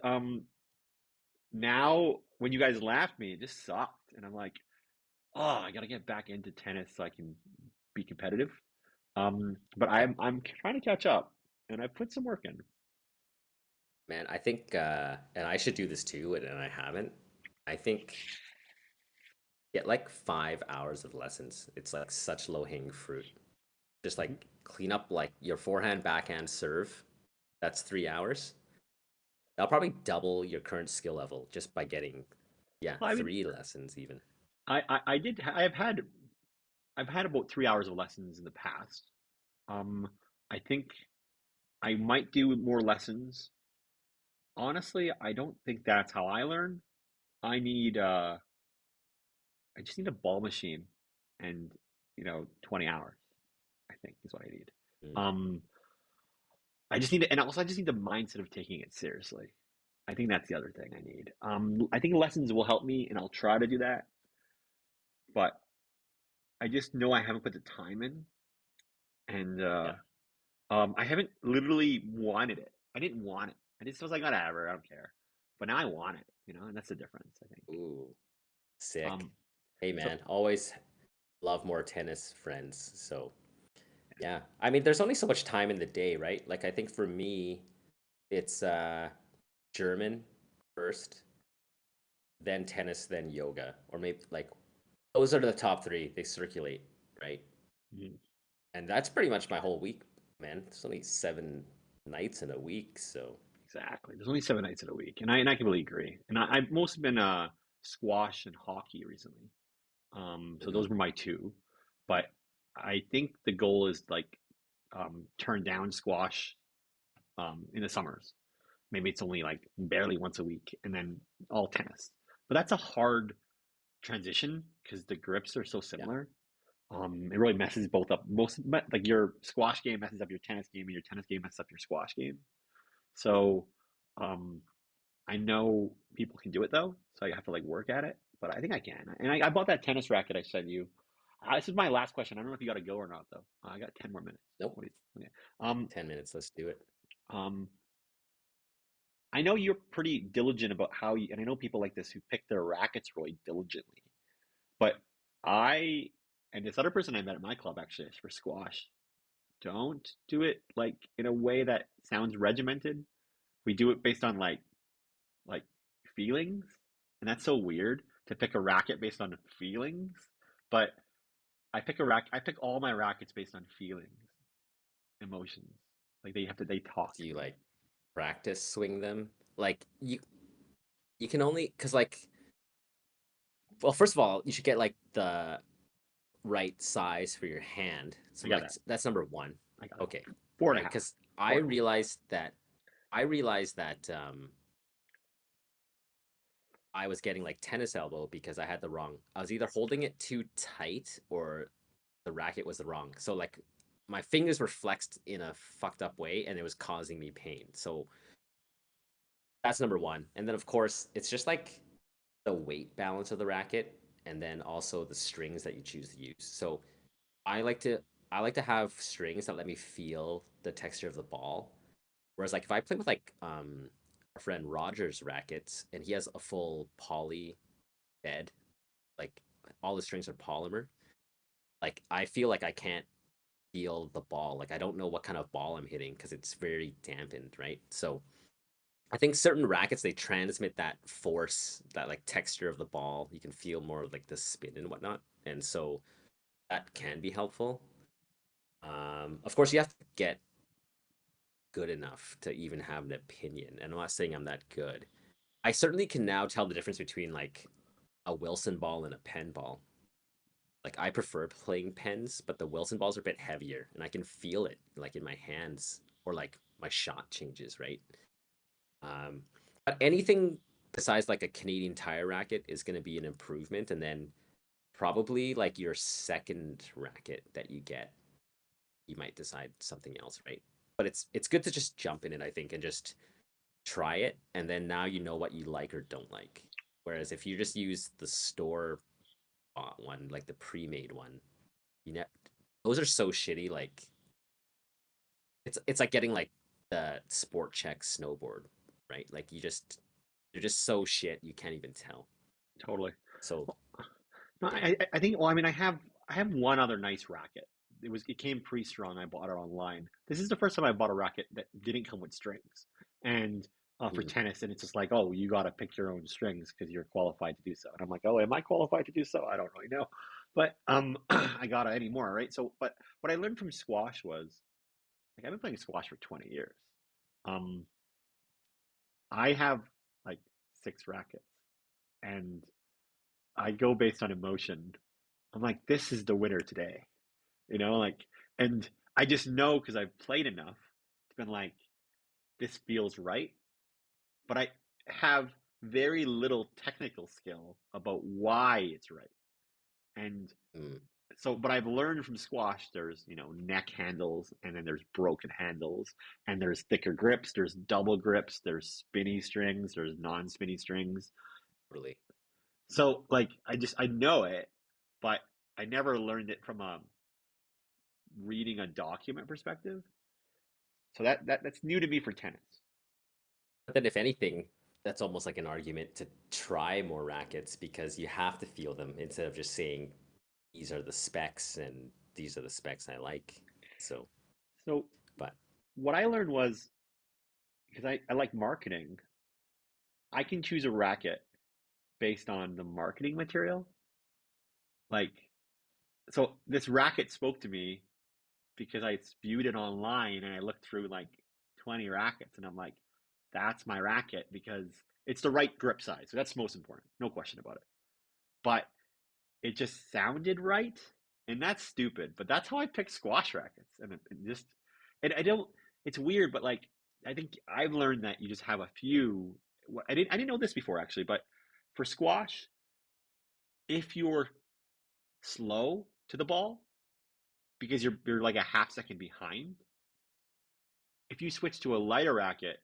now when you guys laughed me, it just sucked. and I'm like, oh, I gotta get back into tennis so I can be competitive. But Yeah, I'm trying to catch up, and I put some work in. man, I think, and I should do this too, and I haven't. I think get like 5 hours of lessons. It's like such low hanging fruit. Just Mhm. like clean up like your forehand, backhand, serve. That's 3 hours. That'll probably double your current skill level just by getting, yeah, Well, I mean, 3 lessons even. I did I've had about 3 hours of lessons in the past. Um, I think I might do more lessons. Honestly, I don't think that's how I learn. I need I just need a ball machine and 20 hours, I think is what I need. Mm. Um, I just need to, and also I just need the mindset of taking it seriously. I think that's the other thing I need. I think lessons will help me and I'll try to do that, but I just know I haven't put the time in and Yeah. I haven't literally wanted it. I didn't want it. I just was like, whatever, I don't care. But now I want it, and that's the difference, I think. Ooh, sick. Um, Hey so man, always love more tennis friends. So yeah, I mean, there's only so much time in the day, right? Like I think for me, it's German first, then tennis, then yoga, or maybe like those are the top three. They circulate, right? mhm, And that's pretty much my whole week, man. It's only 7 nights in a week, so exactly. There's only 7 nights in a week, and I completely agree. And I've mostly been squash and hockey recently. So mhm. those were my two. But I think the goal is like turn down squash in the summers. Maybe it's only like barely once a week, and then all tennis. But that's a hard transition because the grips are so Yeah, similar. It really messes both up. Like your squash game messes up your tennis game, and your tennis game messes up your squash game. So, um, I know people can do it though, so I have to like work at it. But I think I can. And I bought that tennis racket I sent you. This is my last question. I don't know if you got to go or not though. I got 10 more minutes. nope. What do you? Okay. Um, 10 minutes. Let's do it. um, I know you're pretty diligent about how you, and I know people like this who pick their rackets really diligently. But I and this other person I met at my club actually for squash don't do it like in a way that sounds regimented. We do it based on like feelings, and that's so weird to pick a racket based on feelings. But I pick all my rackets based on feelings, emotions. Like they talk Do to you me. like practice swing them? Like you can only because like well, first of all, you should get like the right size for your hand. I So got like that. that's number one. I got it. Okay, Four and a right? half. Because I Four and a half. realized that I realized that I was getting like tennis elbow because I had the wrong. I was either holding it too tight or the racket was the wrong. So like my fingers were flexed in a fucked up way and it was causing me pain. So that's number one. And then of course it's just like the weight balance of the racket and then also the strings that you choose to use. So I like to I like to have strings that let me feel the texture of the ball. Whereas like if I play with like our friend Roger's rackets and he has a full poly bed, like all the strings are polymer, like I feel like I can't feel the ball. Like I don't know what kind of ball I'm hitting because it's very dampened, right? So I think certain rackets they transmit that force, that like texture of the ball. You can feel more of like the spin and whatnot, and so that can be helpful. Of course, you have to get good enough to even have an opinion. And I'm not saying I'm that good. I certainly can now tell the difference between like a Wilson ball and a Penn ball. Like I prefer playing pens, but the Wilson balls are a bit heavier, and I can feel it like in my hands or like my shot changes, right? Um, but anything besides like a Canadian Tire racket is going to be an improvement, and then probably like your second racket that you get, you might decide something else, right? But it's good to just jump in it, I think, and just try it, and then now you know what you like or don't like. Whereas if you just use the store bought one, like the pre-made one, you know, those are so shitty. Like it's like getting like the Sport Check snowboard, right? Like you just they're just so shit you can't even tell. Totally. So No, I think. Well, I mean, I have one other nice racket. It came pre-strung. I bought it online. This is the first time I bought a racket that didn't come with strings, and for Mm. tennis. And it's just like, oh, you got to pick your own strings because you're qualified to do so. And I'm like, oh, am I qualified to do so? I don't really know, but I got it anymore, right? So, but what I learned from squash was like I've been playing squash for 20 years. Um, I have like six rackets, and I go based on emotion. I'm like, this is the winner today, like, and I just know because I've played enough to been like, this feels right, but I have very little technical skill about why it's right. And Mm. so, but I've learned from squash, there's, neck handles, and then there's broken handles, and there's thicker grips, there's double grips, there's spinny strings, there's non-spinny strings. Really. So, like, I know it, but I never learned it from a reading a document perspective. So that's new to me for tennis. But then, if anything, that's almost like an argument to try more rackets because you have to feel them instead of just saying these are the specs and these are the specs I like. So, So but what I learned was because I like marketing, I can choose a racket based on the marketing material. Like, so this racket spoke to me because I viewed it online and I looked through like 20 rackets and I'm like, that's my racket because it's the right grip size. So that's most important. No question about it. But it just sounded right. And that's stupid. But that's how I picked squash rackets. And I don't, it's weird, but like, I think I've learned that you just have a few. I didn't know this before actually, but for squash, if you're slow to the ball, because you're like a half second behind, if you switch to a lighter racket,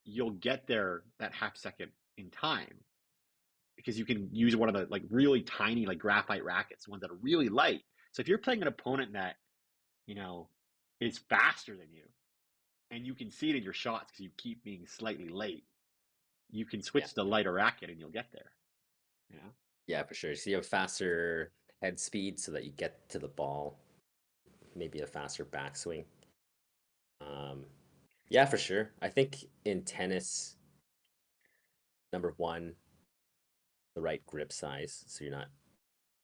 you'll get there that half second in time because you can use one of the like really tiny like graphite rackets, ones that are really light. So if you're playing an opponent that you know is faster than you, and you can see it in your shots because you keep being slightly late, you can yeah, switch to the lighter racket and you'll get there. You know. yeah, for sure. So you have faster head speed so that you get to the ball, maybe a faster backswing. Um, yeah, for sure. I think in tennis, number one, the right grip size, so you're not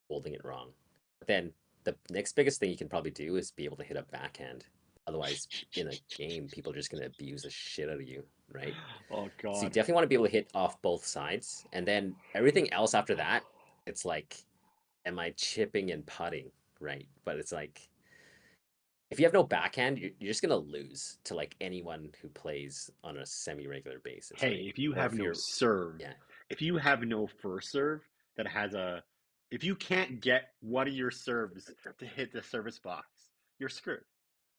holding it wrong. But then the next biggest thing you can probably do is be able to hit a backhand. Otherwise, in a game, people are just going to abuse the shit out of you, right? Oh So you God. definitely want to be able to hit off both sides. And then everything else after that, it's like, am I chipping and putting, right? But it's like, if you have no backhand, you're just going to lose to like anyone who plays on a semi-regular basis, Hey, right? if you Or have if no you're, serve, yeah, if you have no first serve that has if you can't get one of your serves to hit the service box, you're screwed.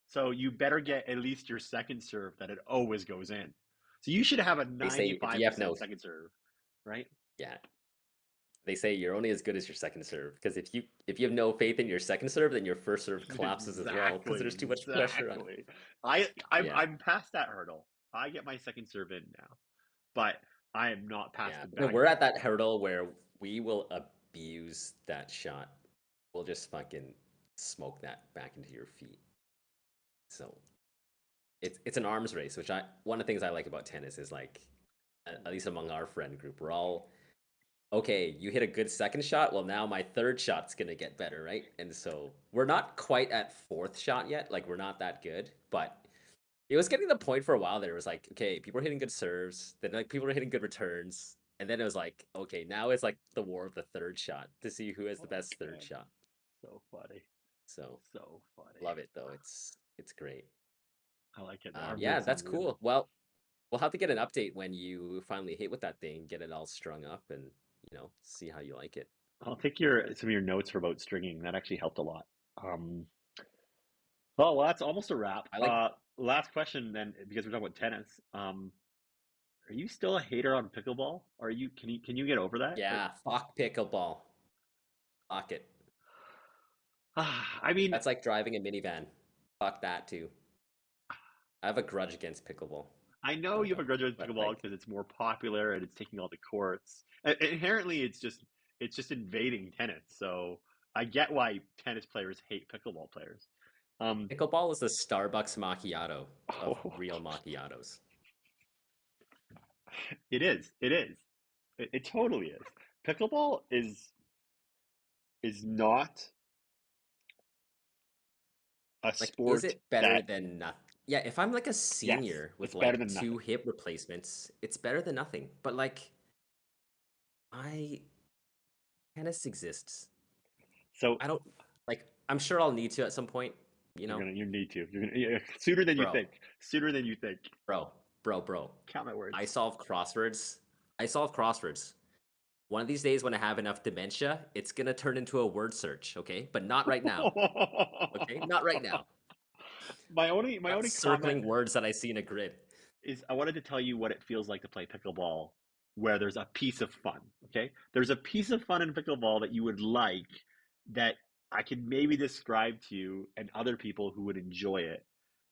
So you better yeah. get at least your second serve that it always goes in. So you should have a They say if you have no, 95% second serve, right? yeah, they say you're only as good as your second serve because if you have no faith in your second serve, then your first serve collapses as well because Exactly, there's too much pressure on it. exactly. I'm Yeah, I'm past that hurdle. I get my second serve in now, but I am not past yeah. the No, we're at backhand. that hurdle where we will abuse that shot. We'll just fucking smoke that back into your feet. So it's an arms race, which I one of the things I like about tennis is like at least among our friend group, we're all okay, you hit a good second shot. Well, now my third shot's gonna get better, right? And so we're not quite at fourth shot yet. Like we're not that good, but it was getting to the point for a while there. It was like, okay, people are hitting good serves, then like people are hitting good returns, and then it was like, okay, now it's like the war of the third shot to see who has the Oh best third man, shot. so funny, So so funny. love it though. It's great. I like it. The arms Yeah, race is that's good. cool. Well, we'll have to get an update when you finally hit with that thing, get it all strung up, and see how you like it. I'll take your some of your notes for about stringing. That actually helped a lot. Well, that's almost a wrap. I like, Last question then, because we're talking about tennis. Are you still a hater on pickleball? Are you can you get over that? yeah, fuck pickleball. Fuck it. I mean, That's like driving a minivan. Fuck that too. I have a grudge against pickleball. I know No you have a doubt. grudge with But pickleball like, because it's more popular and it's taking all the courts. Inherently, it's just it's just invading tennis. So I get why tennis players hate pickleball players. Um, Pickleball is the Starbucks macchiato of oh, real macchiatos. it is. It is. It totally is. Pickleball is not a Like, is sport it better that, than nothing? Yeah, if I'm like a yes, senior with it's better like than two nothing. hip replacements, it's better than nothing. But like, I tennis exists. So I don't like. I'm sure I'll need to at some point. You know, you need to. You're gonna sooner than you bro, think. Sooner than you think. bro. Count my I words. solve crosswords. I solve crosswords. One of these days, when I have enough dementia, it's gonna turn into a word search. Okay, but not right now. Okay, not right now. My Not only comment circling words that I see in a grid. is I wanted to tell you what it feels like to play pickleball where there's a piece of fun. Okay, there's a piece of fun in pickleball that you would like that I can maybe describe to you and other people who would enjoy it.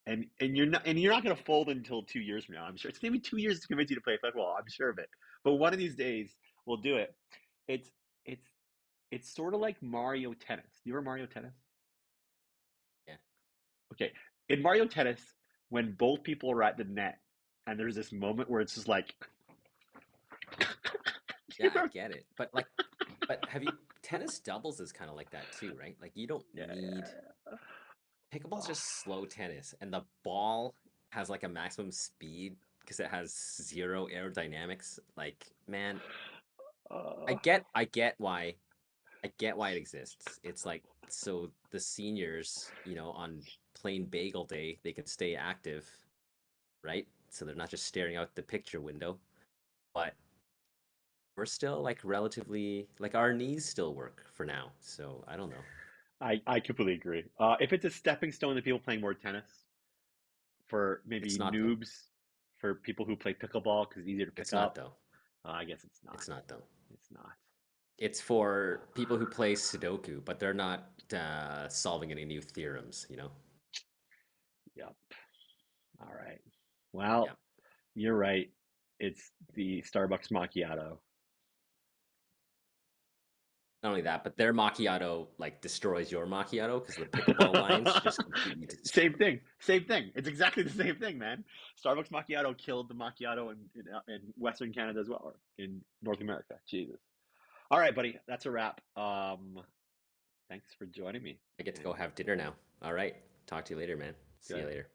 And you're not going to fold until 2 years from now. I'm sure it's maybe 2 years to convince you to play pickleball. I'm sure of it. But one of these days we'll do it. It's it's it's sort of like Mario Tennis. Do you ever Mario Tennis? Yeah, Okay. In Mario Tennis, when both people are at the net, and there's this moment where it's just like, yeah, I get it. But like, but have you tennis doubles is kind of like that too, right? Like you don't yeah, need yeah, pickleball's yeah. just slow tennis, and the ball has like a maximum speed because it has zero aerodynamics. Like, man, Uh, I get why it exists. It's like so the seniors, on plain bagel day, they can stay active, right? So they're not just staring out the picture window. But we're still like relatively like our knees still work for now. So I don't know. I completely agree. If it's a stepping stone to people playing more tennis, for It's maybe not though. noobs, for people who play pickleball because it's easier to pick It's not up, though. I guess it's not. It's not though. It's not. It's for people who play Sudoku, but they're not solving any new theorems. Yep. All right. Yeah. Well, you're right. It's the Starbucks macchiato. Not only that, but their macchiato like destroys your macchiato because the pickleball lines just completely destroy. Same thing. Same thing. It's exactly the same thing, man. Starbucks macchiato killed the macchiato in Western Canada as well, or in North America. Jesus. All right, buddy. That's a wrap. Thanks for joining me. I get to go And have dinner now. All right. Talk to you later, man. See you good. later.